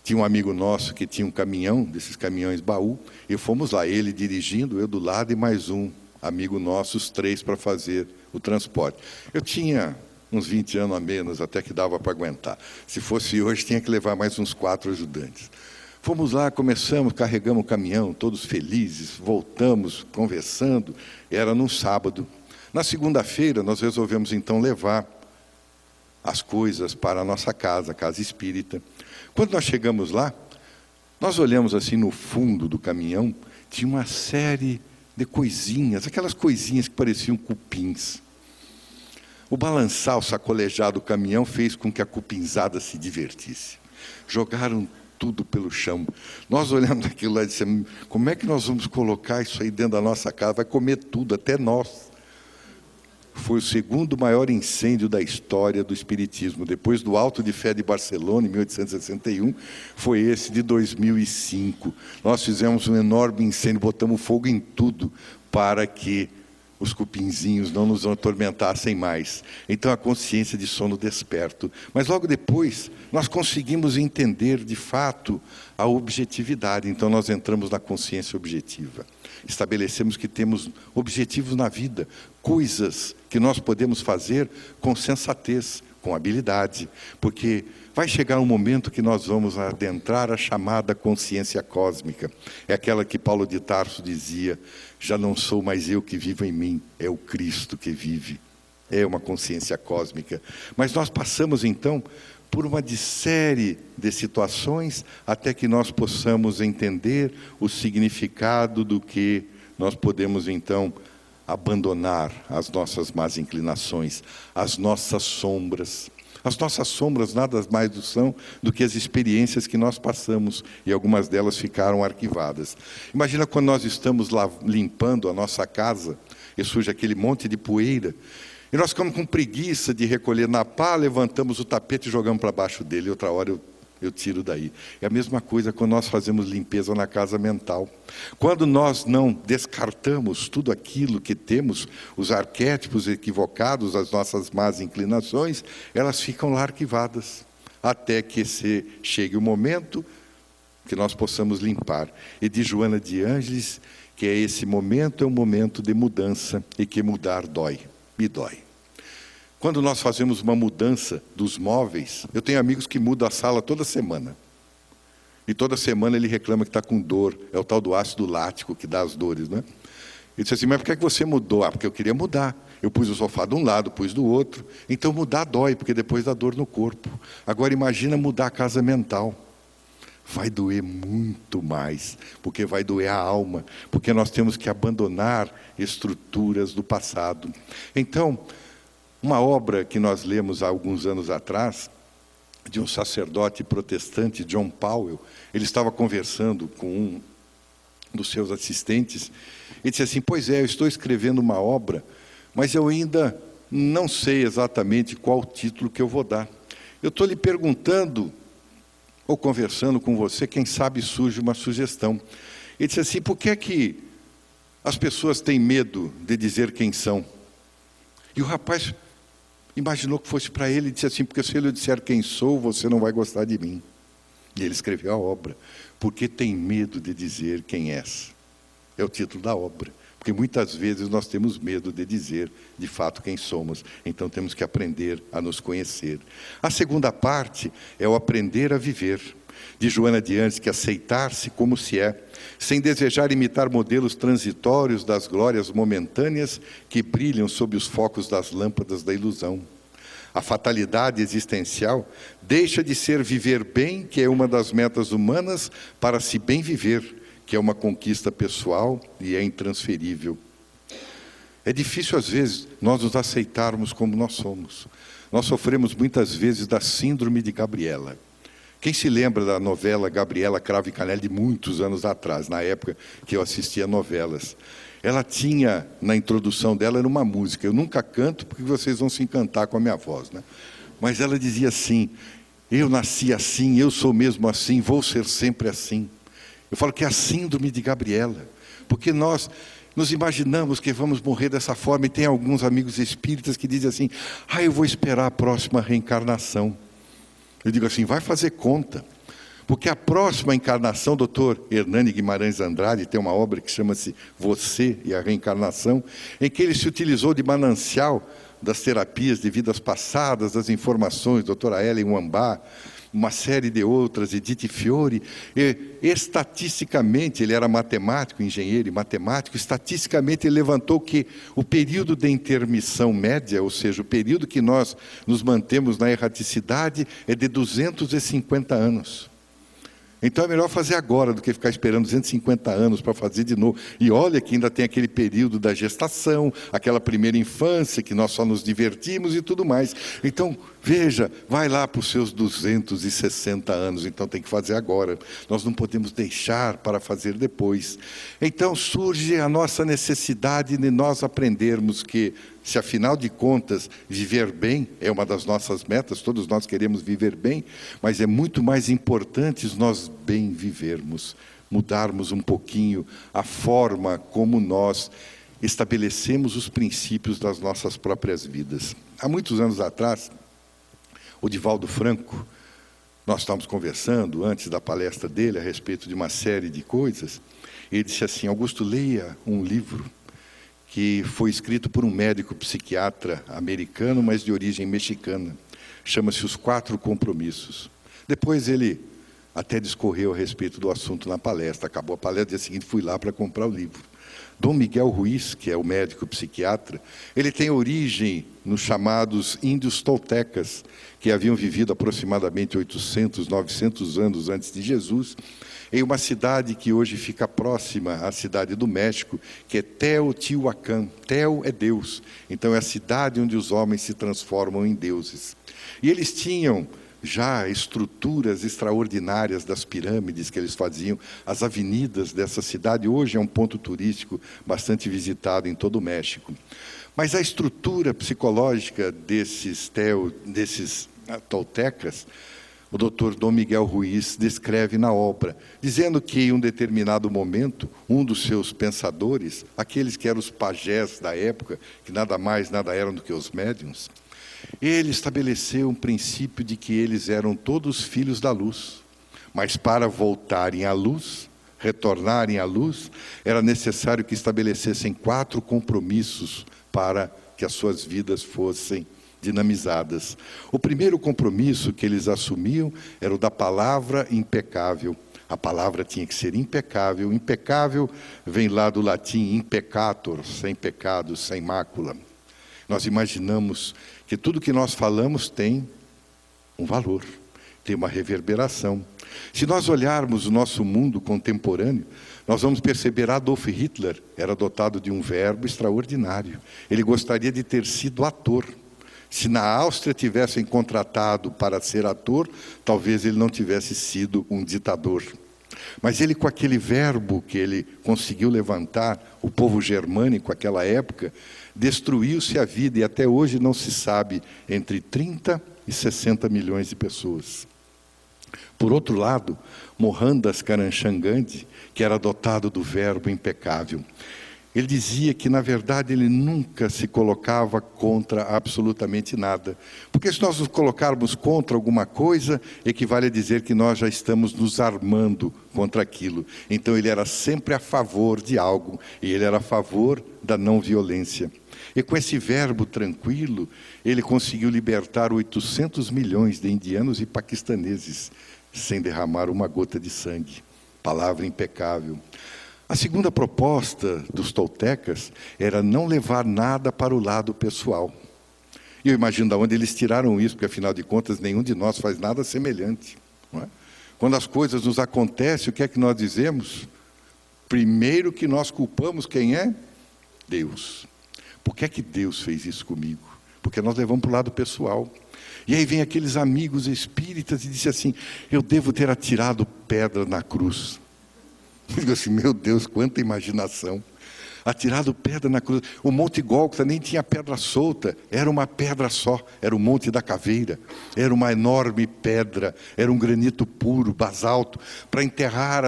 Tinha um amigo nosso que tinha um caminhão, desses caminhões baú, e fomos lá, ele dirigindo, eu do lado e mais um amigo nosso, os três para fazer o transporte. Eu tinha uns 20 anos a menos, até que dava para aguentar. Se fosse hoje, tinha que levar mais uns 4 ajudantes. Fomos lá, começamos, carregamos o caminhão, todos felizes, voltamos, conversando, era num sábado. Na segunda-feira, nós resolvemos então levar as coisas para a nossa casa, a casa espírita. Quando nós chegamos lá, nós olhamos assim no fundo do caminhão, tinha uma série de coisinhas, aquelas coisinhas que pareciam cupins. O balançar, o sacolejar do caminhão fez com que a cupinzada se divertisse. Jogaram tudo pelo chão. Nós olhamos aquilo lá e dissemos, como é que nós vamos colocar isso aí dentro da nossa casa? Vai comer tudo, até nós. Foi o segundo maior incêndio da história do Espiritismo. Depois do Alto de Fé de Barcelona, em 1861, foi esse de 2005. Nós fizemos um enorme incêndio, botamos fogo em tudo para que os cupinzinhos não nos atormentassem mais. Então a consciência de sono desperto. Mas logo depois, nós conseguimos entender de fato a objetividade. Então nós entramos na consciência objetiva. Estabelecemos que temos objetivos na vida, coisas que nós podemos fazer com sensatez, com habilidade, porque vai chegar um momento que nós vamos adentrar a chamada consciência cósmica. É aquela que Paulo de Tarso dizia, já não sou mais eu que vivo em mim, é o Cristo que vive. É uma consciência cósmica. Mas nós passamos então por uma série de situações até que nós possamos entender o significado do que nós podemos então abandonar as nossas más inclinações, as nossas sombras. As nossas sombras nada mais são do que as experiências que nós passamos, e algumas delas ficaram arquivadas. Imagina quando nós estamos lá limpando a nossa casa, e surge aquele monte de poeira, e nós ficamos com preguiça de recolher na pá, levantamos o tapete e jogamos para baixo dele, e outra hora eu tiro daí. É a mesma coisa quando nós fazemos limpeza na casa mental. Quando nós não descartamos tudo aquilo que temos, os arquétipos equivocados, as nossas más inclinações, elas ficam lá arquivadas, até que chegue o momento que nós possamos limpar. E de Joana de Ângeles, que esse momento é um momento de mudança, e que mudar dói, me dói. Quando nós fazemos uma mudança dos móveis, eu tenho amigos que mudam a sala toda semana. E toda semana ele reclama que está com dor. É o tal do ácido lático que dá as dores, né? Ele disse assim, mas por que você mudou? Ah, porque eu queria mudar. Eu pus o sofá de um lado, pus do outro. Então mudar dói, porque depois dá dor no corpo. Agora imagina mudar a casa mental. Vai doer muito mais, porque vai doer a alma, porque nós temos que abandonar estruturas do passado. Então, uma obra que nós lemos há alguns anos atrás, de um sacerdote protestante, John Powell, ele estava conversando com um dos seus assistentes, e disse assim, pois é, eu estou escrevendo uma obra, mas eu ainda não sei exatamente qual o título que eu vou dar. Eu estou lhe perguntando, ou conversando com você, quem sabe surge uma sugestão. Ele disse assim, por que é que as pessoas têm medo de dizer quem são? E o rapaz imaginou que fosse para ele e disse assim, porque se eu lhe disser quem sou, você não vai gostar de mim. E ele escreveu a obra, porque tem medo de dizer quem és. É o título da obra. Porque muitas vezes nós temos medo de dizer, de fato, quem somos. Então temos que aprender a nos conhecer. A segunda parte é o aprender a viver. De Joana de Anjos, que aceitar-se como se é, sem desejar imitar modelos transitórios das glórias momentâneas que brilham sob os focos das lâmpadas da ilusão. A fatalidade existencial deixa de ser viver bem, que é uma das metas humanas, para se bem viver, que é uma conquista pessoal e é intransferível. É difícil, às vezes, nós nos aceitarmos como nós somos. Nós sofremos muitas vezes da síndrome de Gabriela. Quem se lembra da novela Gabriela Cravo e Canela de muitos anos atrás, na época que eu assistia novelas? Ela tinha, na introdução dela, era uma música. Eu nunca canto porque vocês vão se encantar com a minha voz, né? Mas ela dizia assim, eu nasci assim, eu sou mesmo assim, vou ser sempre assim. Eu falo que é a síndrome de Gabriela, porque nós nos imaginamos que vamos morrer dessa forma, e tem alguns amigos espíritas que dizem assim, eu vou esperar a próxima reencarnação. Eu digo assim, vai fazer conta, porque a próxima encarnação, doutor Hernani Guimarães Andrade, tem uma obra que chama-se Você e a Reencarnação, em que ele se utilizou de manancial das terapias de vidas passadas, das informações, doutora Ellen Wambá, uma série de outras, Edith Fiore, e estatisticamente, ele era matemático, engenheiro e matemático, estatisticamente ele levantou que o período de intermissão média, ou seja, o período que nós nos mantemos na erraticidade, é de 250 anos. Então é melhor fazer agora do que ficar esperando 250 anos para fazer de novo. E olha que ainda tem aquele período da gestação, aquela primeira infância que nós só nos divertimos e tudo mais. Então, veja, vai lá para os seus 260 anos, então tem que fazer agora. Nós não podemos deixar para fazer depois. Então surge a nossa necessidade de nós aprendermos que, se afinal de contas, viver bem é uma das nossas metas, todos nós queremos viver bem, mas é muito mais importante nós bem vivermos, mudarmos um pouquinho a forma como nós estabelecemos os princípios das nossas próprias vidas. Há muitos anos atrás, o Divaldo Franco, nós estávamos conversando antes da palestra dele a respeito de uma série de coisas, e ele disse assim, Augusto, leia um livro que foi escrito por um médico psiquiatra americano, mas de origem mexicana. Chama-se Os 4 Compromissos. Depois ele até discorreu a respeito do assunto na palestra. Acabou a palestra, no dia seguinte fui lá para comprar o livro. Dom Miguel Ruiz, que é o médico psiquiatra, ele tem origem nos chamados índios toltecas, que haviam vivido aproximadamente 800, 900 anos antes de Jesus, em uma cidade que hoje fica próxima à cidade do México, que é Teotihuacan. Teo é Deus, então é a cidade onde os homens se transformam em deuses. E eles tinham já estruturas extraordinárias das pirâmides que eles faziam, as avenidas dessa cidade, hoje é um ponto turístico bastante visitado em todo o México. Mas a estrutura psicológica desses toltecas, o doutor Dom Miguel Ruiz descreve na obra, dizendo que em um determinado momento, um dos seus pensadores, aqueles que eram os pajés da época, que nada mais, nada eram do que os médiuns, ele estabeleceu um princípio de que eles eram todos filhos da luz, mas para voltarem à luz, retornarem à luz, era necessário que estabelecessem 4 compromissos para que as suas vidas fossem dinamizadas. O primeiro compromisso que eles assumiam era o da palavra impecável. A palavra tinha que ser impecável. Impecável vem lá do latim impecator, sem pecado, sem mácula. Nós imaginamos que tudo que nós falamos tem um valor, tem uma reverberação. Se nós olharmos o nosso mundo contemporâneo, nós vamos perceber Adolf Hitler era dotado de um verbo extraordinário. Ele gostaria de ter sido ator. Se na Áustria tivessem contratado para ser ator, talvez ele não tivesse sido um ditador. Mas ele, com aquele verbo que ele conseguiu levantar, o povo germânico, naquela época, destruiu-se a vida, e até hoje não se sabe, entre 30 e 60 milhões de pessoas. Por outro lado, Mohandas Karamchand Gandhi, que era dotado do verbo impecável, ele dizia que, na verdade, ele nunca se colocava contra absolutamente nada. Porque se nós nos colocarmos contra alguma coisa, equivale a dizer que nós já estamos nos armando contra aquilo. Então, ele era sempre a favor de algo, e ele era a favor da não violência. E com esse verbo tranquilo, ele conseguiu libertar 800 milhões de indianos e paquistaneses, sem derramar uma gota de sangue. Palavra impecável. A segunda proposta dos toltecas era não levar nada para o lado pessoal. E eu imagino de onde eles tiraram isso, porque afinal de contas nenhum de nós faz nada semelhante. Não é? Quando as coisas nos acontecem, o que é que nós dizemos? Primeiro que nós culpamos quem é? Deus. Por que é que Deus fez isso comigo? Porque nós levamos para o lado pessoal. E aí vem aqueles amigos espíritas e dizem assim, eu devo ter atirado pedra na cruz. Eu digo assim, meu Deus, quanta imaginação. Atirado pedra na cruz. O Monte Gólgota nem tinha pedra solta, era uma pedra só, era o Monte da Caveira. Era uma enorme pedra, era um granito puro, basalto. Para enterrar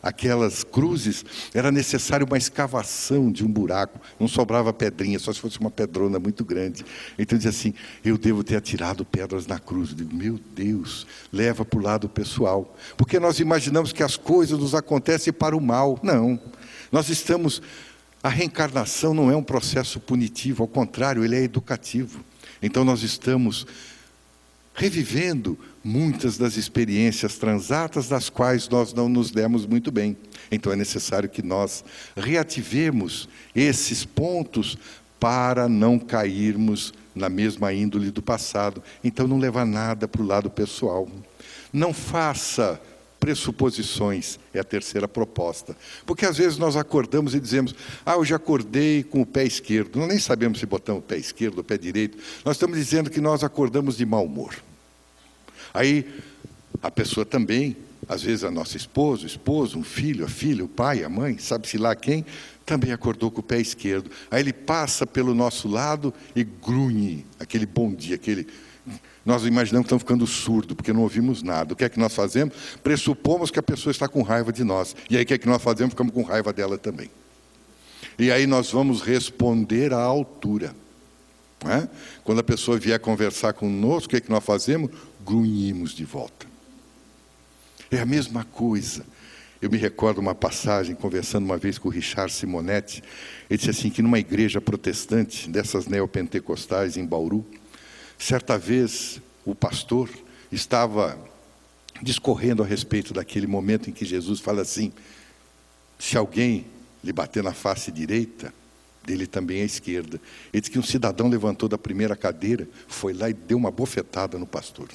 aquelas cruzes, era necessário uma escavação de um buraco. Não sobrava pedrinha, só se fosse uma pedrona muito grande. Então dizia assim, eu devo ter atirado pedras na cruz. Eu digo, meu Deus, leva para o lado pessoal. Porque nós imaginamos que as coisas nos acontecem para o mal. Não, nós estamos... A reencarnação não é um processo punitivo, ao contrário, ele é educativo. Então nós estamos revivendo muitas das experiências transatas das quais nós não nos demos muito bem. Então é necessário que nós reativemos esses pontos para não cairmos na mesma índole do passado. Então não levar nada para o lado pessoal. Não faça pressuposições, é a terceira proposta. Porque às vezes nós acordamos e dizemos, eu já acordei com o pé esquerdo. Nós nem sabemos se botamos o pé esquerdo ou o pé direito. Nós estamos dizendo que nós acordamos de mau humor. Aí a pessoa também, às vezes a nossa esposa, o esposo, um filho, a filha, o pai, a mãe, sabe-se lá quem, também acordou com o pé esquerdo. Aí ele passa pelo nosso lado e grunhe, aquele bom dia, aquele... Nós imaginamos que estamos ficando surdos, porque não ouvimos nada. O que é que nós fazemos? Pressupomos que a pessoa está com raiva de nós. E aí o que é que nós fazemos? Ficamos com raiva dela também. E aí nós vamos responder à altura. Não é? Quando a pessoa vier conversar conosco, o que é que nós fazemos? Grunhimos de volta. É a mesma coisa. Eu me recordo uma passagem, conversando uma vez com o Richard Simonetti. Ele disse assim, que numa igreja protestante, dessas neopentecostais em Bauru, certa vez, o pastor estava discorrendo a respeito daquele momento em que Jesus fala assim, se alguém lhe bater na face direita, dele também à esquerda. Ele disse que um cidadão levantou da primeira cadeira, foi lá e deu uma bofetada no pastor.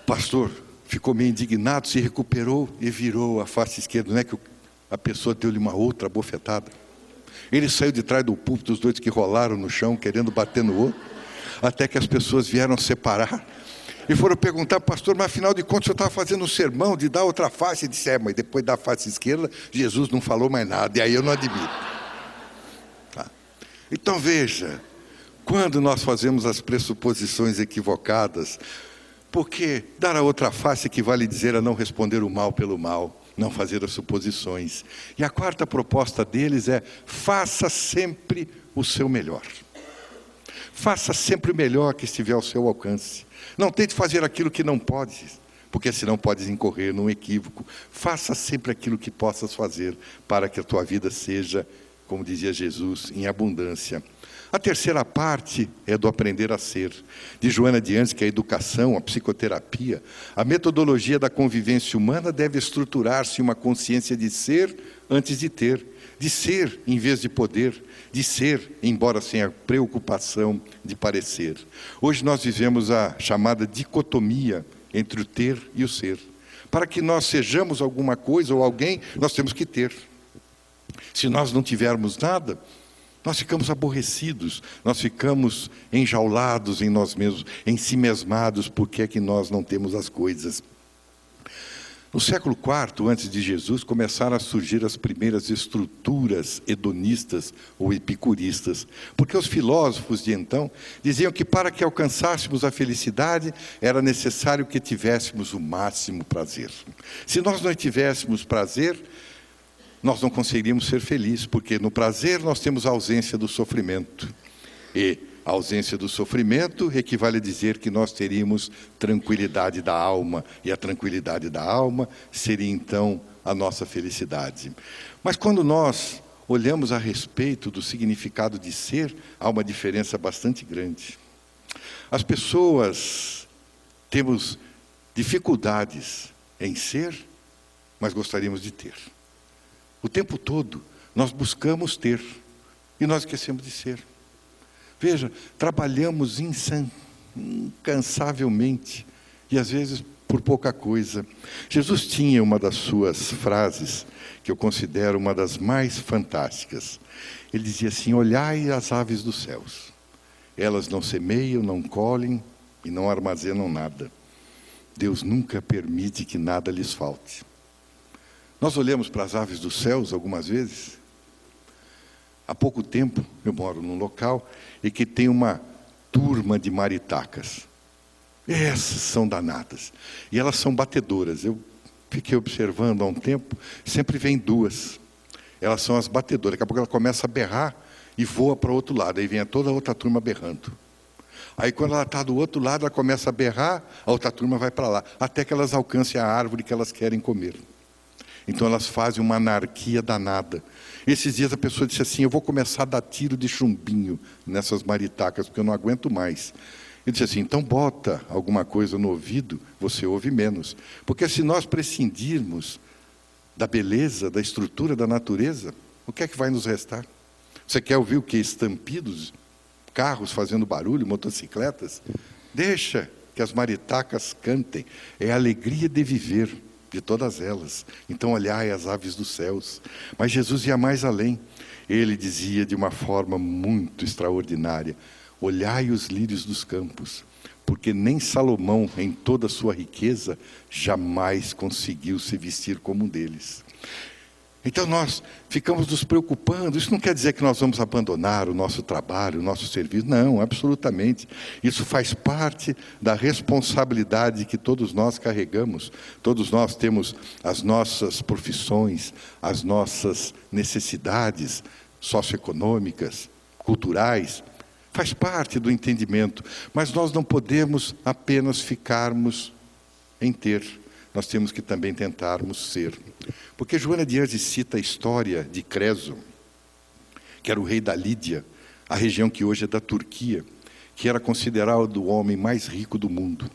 O pastor ficou meio indignado, se recuperou e virou a face esquerda. Não é que a pessoa deu-lhe uma outra bofetada? Ele saiu de trás do púlpito, os dois que rolaram no chão, querendo bater no outro, até que as pessoas vieram separar. E foram perguntar, pastor, mas afinal de contas, o senhor estava fazendo um sermão de dar outra face? Ele disse, mas depois da face esquerda, Jesus não falou mais nada, e aí eu não admito. Tá. Então veja, quando nós fazemos as pressuposições equivocadas, porque dar a outra face equivale a dizer a não responder o mal pelo mal, não fazer as suposições. E a quarta proposta deles é, faça sempre o seu melhor. Faça sempre o melhor que estiver ao seu alcance. Não tente fazer aquilo que não pode, porque senão podes incorrer num equívoco. Faça sempre aquilo que possas fazer para que a tua vida seja, como dizia Jesus, em abundância. A terceira parte é do aprender a ser. De Joana de Anjos, que é a educação, a psicoterapia, a metodologia da convivência humana deve estruturar-se em uma consciência de ser antes de ser em vez de poder, de ser, embora sem a preocupação de parecer. Hoje nós vivemos a chamada dicotomia entre o ter e o ser. Para que nós sejamos alguma coisa ou alguém, nós temos que ter. Se nós não tivermos nada, nós ficamos aborrecidos, nós ficamos enjaulados em nós mesmos, ensimesmados, porque é que nós não temos as coisas. No século IV, antes de Jesus, começaram a surgir as primeiras estruturas hedonistas ou epicuristas, porque os filósofos de então diziam que para que alcançássemos a felicidade, era necessário que tivéssemos o máximo prazer. Se nós não tivéssemos prazer, nós não conseguiríamos ser felizes, porque no prazer nós temos a ausência do sofrimento. E a ausência do sofrimento equivale a dizer que nós teríamos tranquilidade da alma, e a tranquilidade da alma seria então a nossa felicidade. Mas quando nós olhamos a respeito do significado de ser, há uma diferença bastante grande. As pessoas temos dificuldades em ser, mas gostaríamos de ter. O tempo todo nós buscamos ter e nós esquecemos de ser. Veja, trabalhamos incansavelmente e às vezes por pouca coisa. Jesus tinha uma das suas frases que eu considero uma das mais fantásticas. Ele dizia assim: olhai as aves dos céus. Elas não semeiam, não colhem e não armazenam nada. Deus nunca permite que nada lhes falte. Nós olhamos para as aves dos céus algumas vezes. Há pouco tempo, eu moro num local e que tem uma turma de maritacas. Essas são danadas. E elas são batedoras. Eu fiquei observando há um tempo, sempre vem duas. Elas são as batedoras. Daqui a pouco ela começa a berrar e voa para o outro lado. Aí vem toda a outra turma berrando. Aí quando ela está do outro lado, ela começa a berrar, a outra turma vai para lá. Até que elas alcancem a árvore que elas querem comer. Então elas fazem uma anarquia danada. Esses dias a pessoa disse assim: eu vou começar a dar tiro de chumbinho nessas maritacas, porque eu não aguento mais. Eu disse assim: então bota alguma coisa no ouvido, você ouve menos. Porque se nós prescindirmos da beleza, da estrutura da natureza, o que é que vai nos restar? Você quer ouvir o quê? Estampidos, carros fazendo barulho, motocicletas? Deixa que as maritacas cantem. É a alegria de viver de todas elas. Então olhai as aves dos céus. Mas Jesus ia mais além. Ele dizia de uma forma muito extraordinária: olhai os lírios dos campos, porque nem Salomão, em toda a sua riqueza, jamais conseguiu se vestir como um deles. Então nós ficamos nos preocupando. Isso não quer dizer que nós vamos abandonar o nosso trabalho, o nosso serviço. Não, absolutamente. Isso faz parte da responsabilidade que todos nós carregamos. Todos nós temos as nossas profissões, as nossas necessidades socioeconômicas, culturais. Faz parte do entendimento. Mas nós não podemos apenas ficarmos em ter. Nós temos que também tentarmos ser. Porque Joana de Anjos cita a história de Creso, que era o rei da Lídia, a região que hoje é da Turquia, que era considerado o homem mais rico do mundo.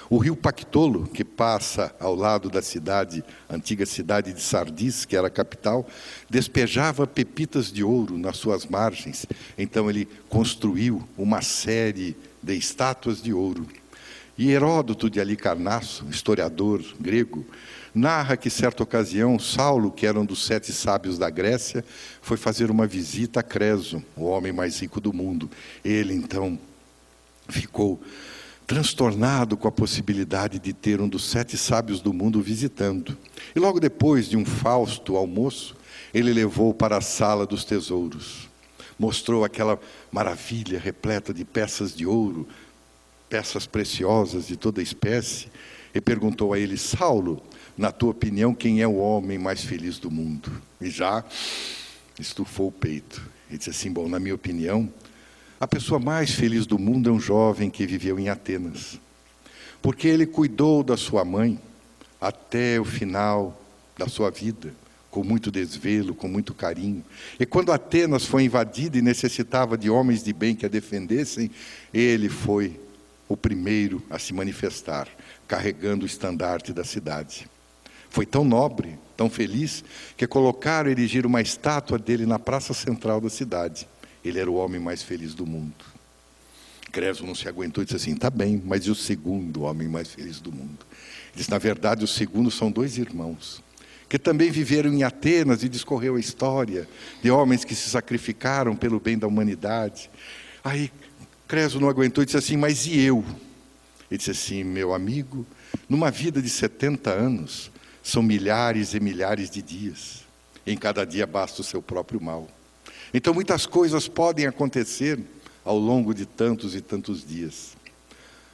O rio Pactolo, que passa ao lado da cidade, antiga cidade de Sardis, que era a capital, despejava pepitas de ouro nas suas margens. Então ele construiu uma série de estátuas de ouro. E Heródoto de Alicarnasso, historiador grego, narra que, certa ocasião, Saulo, que era um dos 7 sábios da Grécia, foi fazer uma visita a Creso, o homem mais rico do mundo. Ele, então, ficou transtornado com a possibilidade de ter um dos 7 sábios do mundo visitando. E logo depois de um fausto almoço, ele levou para a sala dos tesouros. Mostrou aquela maravilha repleta de peças de ouro, peças preciosas de toda espécie, e perguntou a ele: Saulo, na tua opinião, quem é o homem mais feliz do mundo? E já estufou o peito. Ele disse assim: bom, na minha opinião, a pessoa mais feliz do mundo é um jovem que viveu em Atenas, porque ele cuidou da sua mãe até o final da sua vida, com muito desvelo, com muito carinho. E quando Atenas foi invadida e necessitava de homens de bem que a defendessem, ele foi o primeiro a se manifestar, carregando o estandarte da cidade. Foi tão nobre, tão feliz, que colocaram erigir uma estátua dele na praça central da cidade. Ele era o homem mais feliz do mundo. Creso não se aguentou e disse assim, tá bem, mas e o segundo homem mais feliz do mundo? Ele disse, na verdade, os segundos são dois irmãos, que também viveram em Atenas, e discorreu a história de homens que se sacrificaram pelo bem da humanidade. Aí Creso não aguentou e disse assim, mas e eu? Ele disse assim, meu amigo, numa vida de 70 anos, são milhares e milhares de dias. Em cada dia basta o seu próprio mal. Então muitas coisas podem acontecer ao longo de tantos e tantos dias.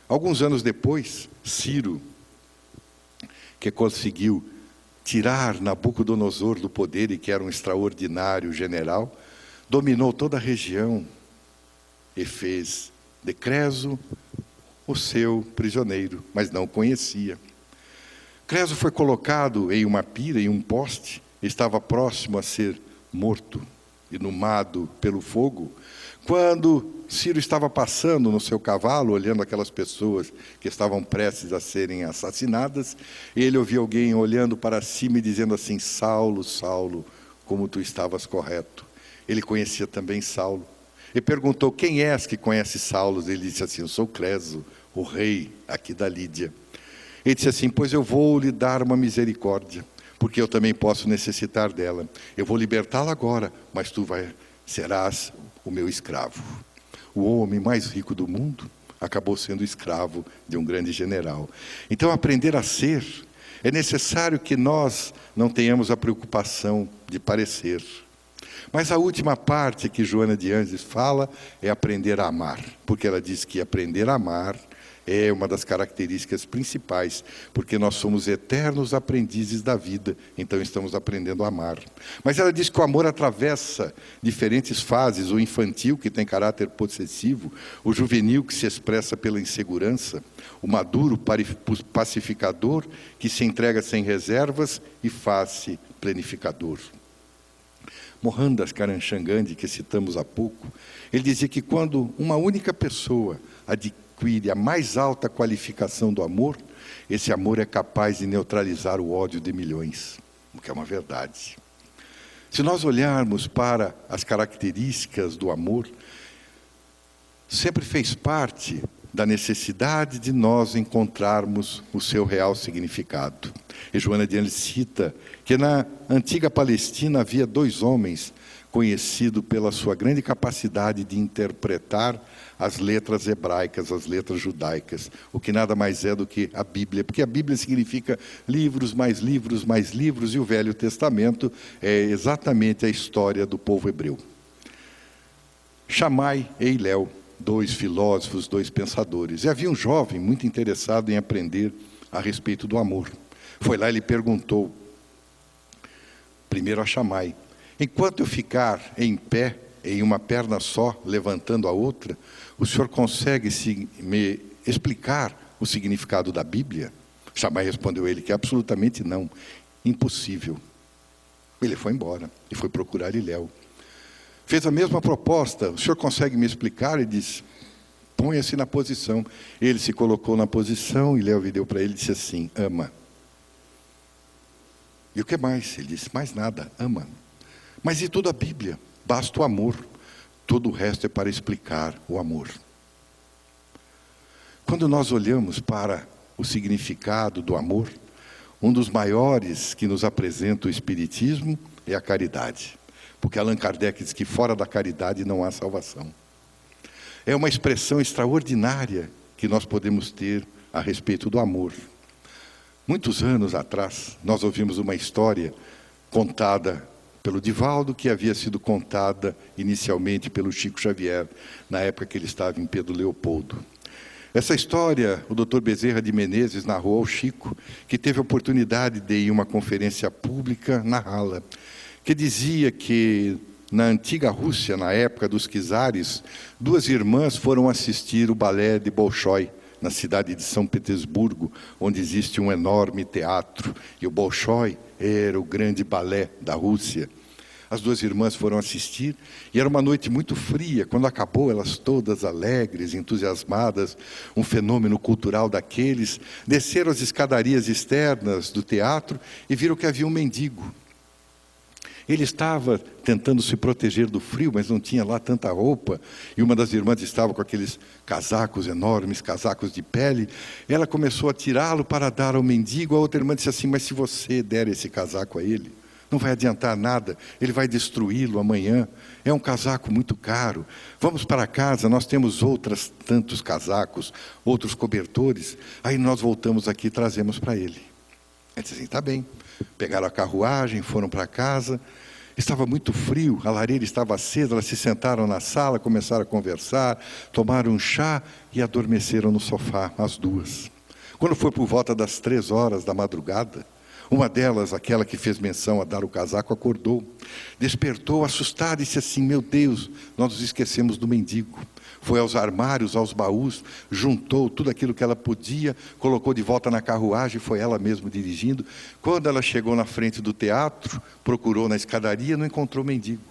Alguns anos depois, Ciro, que conseguiu tirar Nabucodonosor do poder e que era um extraordinário general, dominou toda a região e fez de Creso o seu prisioneiro, mas não o conhecia. Creso foi colocado em uma pira, em um poste, estava próximo a ser morto, inumado pelo fogo, quando Ciro estava passando no seu cavalo, olhando aquelas pessoas que estavam prestes a serem assassinadas, e ele ouviu alguém olhando para cima e dizendo assim, Saulo, Saulo, como tu estavas correto. Ele conhecia também Saulo. E perguntou, quem és que conhece Saulo? Ele disse assim, eu sou Creso, o rei aqui da Lídia. Ele disse assim, pois eu vou lhe dar uma misericórdia, porque eu também posso necessitar dela. Eu vou libertá-la agora, mas tu serás o meu escravo. O homem mais rico do mundo acabou sendo escravo de um grande general. Então, aprender a ser, é necessário que nós não tenhamos a preocupação de parecer. Mas a última parte que Joana de Angelis fala é aprender a amar, porque ela diz que aprender a amar é uma das características principais, porque nós somos eternos aprendizes da vida, então estamos aprendendo a amar. Mas ela diz que o amor atravessa diferentes fases, o infantil, que tem caráter possessivo, o juvenil, que se expressa pela insegurança, o maduro, pacificador, que se entrega sem reservas, e faz-se planificador. Mohandas Karamchand, que citamos há pouco, ele dizia que quando uma única pessoa adquire a mais alta qualificação do amor, esse amor é capaz de neutralizar o ódio de milhões, o que é uma verdade. Se nós olharmos para as características do amor, sempre fez parte da necessidade de nós encontrarmos o seu real significado. E Joana de Angelis cita que na antiga Palestina havia dois homens conhecidos pela sua grande capacidade de interpretar as letras hebraicas, as letras judaicas, o que nada mais é do que a Bíblia, porque a Bíblia significa livros, mais livros, mais livros, e o Velho Testamento é exatamente a história do povo hebreu. Shammai e Hillel, dois filósofos, dois pensadores. E havia um jovem muito interessado em aprender a respeito do amor. Foi lá e ele perguntou, primeiro a Shammai, enquanto eu ficar em pé, em uma perna só, levantando a outra, o senhor consegue me explicar o significado da Bíblia? Shammai respondeu a ele que absolutamente não, impossível. Ele foi embora e foi procurar Hillel. Fez a mesma proposta, o senhor consegue me explicar? Ele disse, ponha-se na posição. Ele se colocou na posição, e Hillel virou para ele e disse assim, ama. E o que mais? Ele disse, mais nada, ama. Mas e toda a Bíblia? Basta o amor, todo o resto é para explicar o amor. Quando nós olhamos para o significado do amor, um dos maiores que nos apresenta o Espiritismo é a caridade. Porque Allan Kardec diz que fora da caridade não há salvação. É uma expressão extraordinária que nós podemos ter a respeito do amor. Muitos anos atrás, nós ouvimos uma história contada pelo Divaldo, que havia sido contada inicialmente pelo Chico Xavier, na época que ele estava em Pedro Leopoldo. Essa história, o Dr. Bezerra de Menezes narrou ao Chico, que teve a oportunidade de ir em uma conferência pública narrá-la, que dizia que na antiga Rússia, na época dos czares, duas irmãs foram assistir o balé de Bolshoi, na cidade de São Petersburgo, onde existe um enorme teatro. E o Bolshoi era o grande balé da Rússia. As duas irmãs foram assistir, e era uma noite muito fria. Quando acabou, elas todas alegres, entusiasmadas, um fenômeno cultural daqueles, desceram as escadarias externas do teatro e viram que havia um mendigo. Ele estava tentando se proteger do frio, mas não tinha lá tanta roupa, e uma das irmãs estava com aqueles casacos enormes, casacos de pele. Ela começou a tirá-lo para dar ao mendigo. A outra irmã disse assim: mas se você der esse casaco a ele, não vai adiantar nada, ele vai destruí-lo amanhã, é um casaco muito caro. Vamos para casa, nós temos outros tantos casacos, outros cobertores, aí nós voltamos aqui e trazemos para ele. Ele disse assim: tá bem. Pegaram a carruagem, foram para casa. Estava muito frio, a lareira estava acesa, elas se sentaram na sala, começaram a conversar, tomaram um chá e adormeceram no sofá, as duas. Quando foi por volta das 3 horas da madrugada, uma delas, aquela que fez menção a dar o casaco, acordou, despertou, assustada, e disse assim: meu Deus, nós nos esquecemos do mendigo. Foi aos armários, aos baús, juntou tudo aquilo que ela podia, colocou de volta na carruagem, foi ela mesma dirigindo. Quando ela chegou na frente do teatro, procurou na escadaria, não encontrou o mendigo.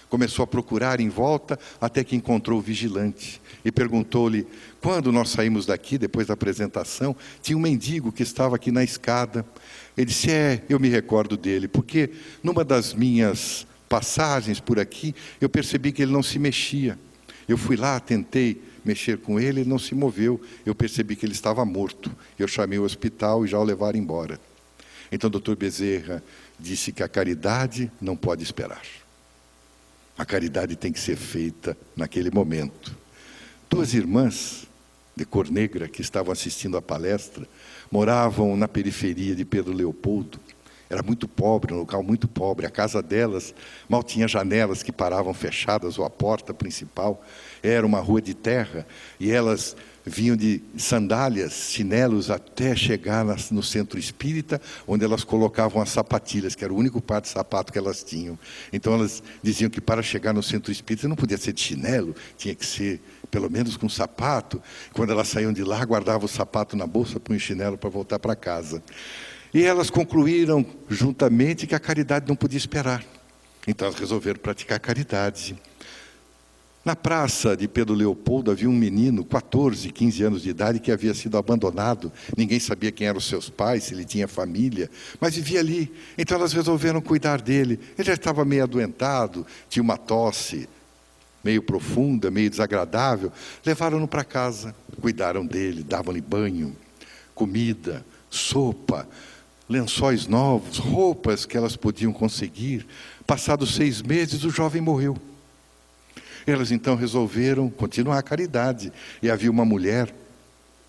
Começou a procurar em volta, até que encontrou o vigilante. E perguntou-lhe: quando nós saímos daqui, depois da apresentação, tinha um mendigo que estava aqui na escada. Ele disse: eu me recordo dele, porque numa das minhas passagens por aqui, eu percebi que ele não se mexia. Eu fui lá, tentei mexer com ele, ele não se moveu. Eu percebi que ele estava morto. Eu chamei o hospital e já o levaram embora. Então o Dr. Bezerra disse que a caridade não pode esperar. A caridade tem que ser feita naquele momento. 2 irmãs de cor negra que estavam assistindo à palestra moravam na periferia de Pedro Leopoldo. Era muito pobre, um local muito pobre. A casa delas mal tinha janelas que paravam fechadas, ou a porta principal. Era uma rua de terra, e elas vinham de sandálias, chinelos, até chegar no centro espírita, onde elas colocavam as sapatilhas, que era o único par de sapato que elas tinham. Então elas diziam que para chegar no centro espírita não podia ser de chinelo, tinha que ser pelo menos com sapato. Quando elas saíam de lá, guardavam o sapato na bolsa, punham o chinelo para voltar para casa. E elas concluíram juntamente que a caridade não podia esperar. Então elas resolveram praticar a caridade. Na praça de Pedro Leopoldo havia um menino, 14, 15 anos de idade, que havia sido abandonado. Ninguém sabia quem eram os seus pais, se ele tinha família, mas vivia ali. Então elas resolveram cuidar dele. Ele já estava meio adoentado, tinha uma tosse meio profunda, meio desagradável. Levaram-no para casa, cuidaram dele, davam-lhe banho, comida, sopa, lençóis novos, roupas que elas podiam conseguir. Passados 6 meses, o jovem morreu. Elas então resolveram continuar a caridade. E havia uma mulher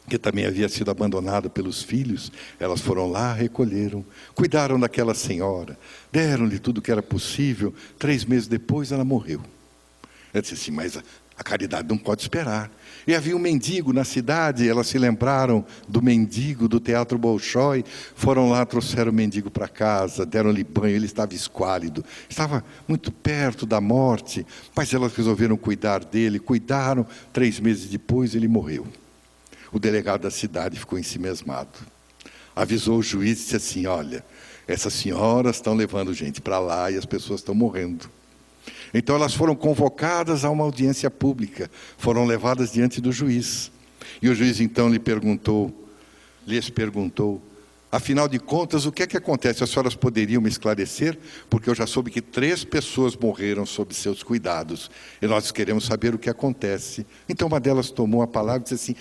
que também havia sido abandonada pelos filhos. Elas foram lá, recolheram, cuidaram daquela senhora, deram-lhe tudo o que era possível. 3 meses depois ela morreu. Ela disse assim: mas a caridade não pode esperar. E havia um mendigo na cidade, elas se lembraram do mendigo do Teatro Bolshoi, foram lá, trouxeram o mendigo para casa, deram-lhe banho, ele estava esquálido, estava muito perto da morte, mas elas resolveram cuidar dele, cuidaram. 3 meses depois ele morreu. O delegado da cidade ficou ensimesmado, avisou o juiz e disse assim: olha, essas senhoras estão levando gente para lá e as pessoas estão morrendo. Então elas foram convocadas a uma audiência pública, foram levadas diante do juiz. E o juiz então lhes perguntou: afinal de contas, o que é que acontece? As senhoras poderiam me esclarecer? Porque eu já soube que 3 pessoas morreram sob seus cuidados, e nós queremos saber o que acontece. Então uma delas tomou a palavra e disse assim: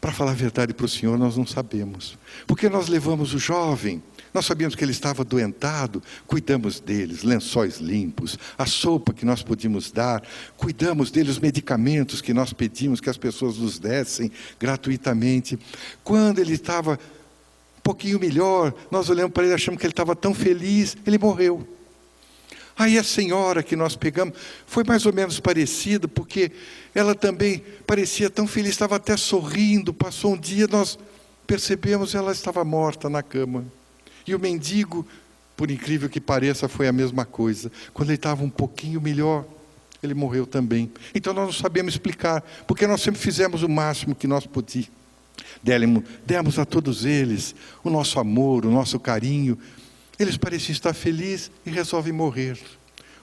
para falar a verdade para o senhor, nós não sabemos. Porque nós levamos o jovem, nós sabíamos que ele estava adoentado, cuidamos deles, lençóis limpos, a sopa que nós podíamos dar, cuidamos dele, os medicamentos que nós pedimos que as pessoas nos dessem gratuitamente. Quando ele estava um pouquinho melhor, nós olhamos para ele, achamos que ele estava tão feliz, ele morreu. Aí a senhora que nós pegamos foi mais ou menos parecida, porque ela também parecia tão feliz, estava até sorrindo. Passou um dia, nós percebemos, ela estava morta na cama. E o mendigo, por incrível que pareça, foi a mesma coisa. Quando ele estava um pouquinho melhor, ele morreu também. Então nós não sabemos explicar, porque nós sempre fizemos o máximo que nós podíamos. Demos a todos eles o nosso amor, o nosso carinho. Eles pareciam estar felizes e resolvem morrer.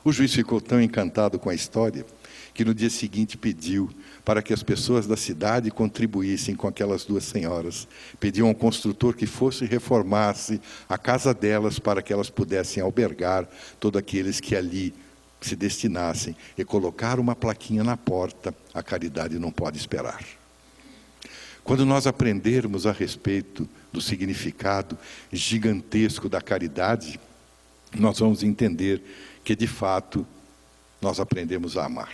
O juiz ficou tão encantado com a história que no dia seguinte pediu para que as pessoas da cidade contribuíssem com aquelas duas senhoras. Pediu a um construtor que fosse e reformasse a casa delas para que elas pudessem albergar todos aqueles que ali se destinassem e colocar uma plaquinha na porta: a caridade não pode esperar. Quando nós aprendermos a respeito do significado gigantesco da caridade, nós vamos entender que, de fato, nós aprendemos a amar.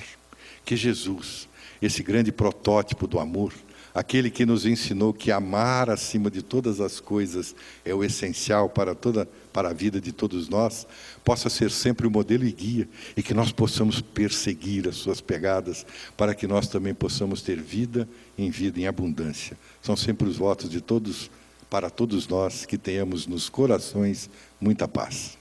Que Jesus, esse grande protótipo do amor, aquele que nos ensinou que amar acima de todas as coisas é o essencial para a vida de todos nós, possa ser sempre o modelo e guia, e que nós possamos perseguir as suas pegadas, para que nós também possamos ter vida em abundância. São sempre os votos de todos, para todos nós, que tenhamos nos corações muita paz.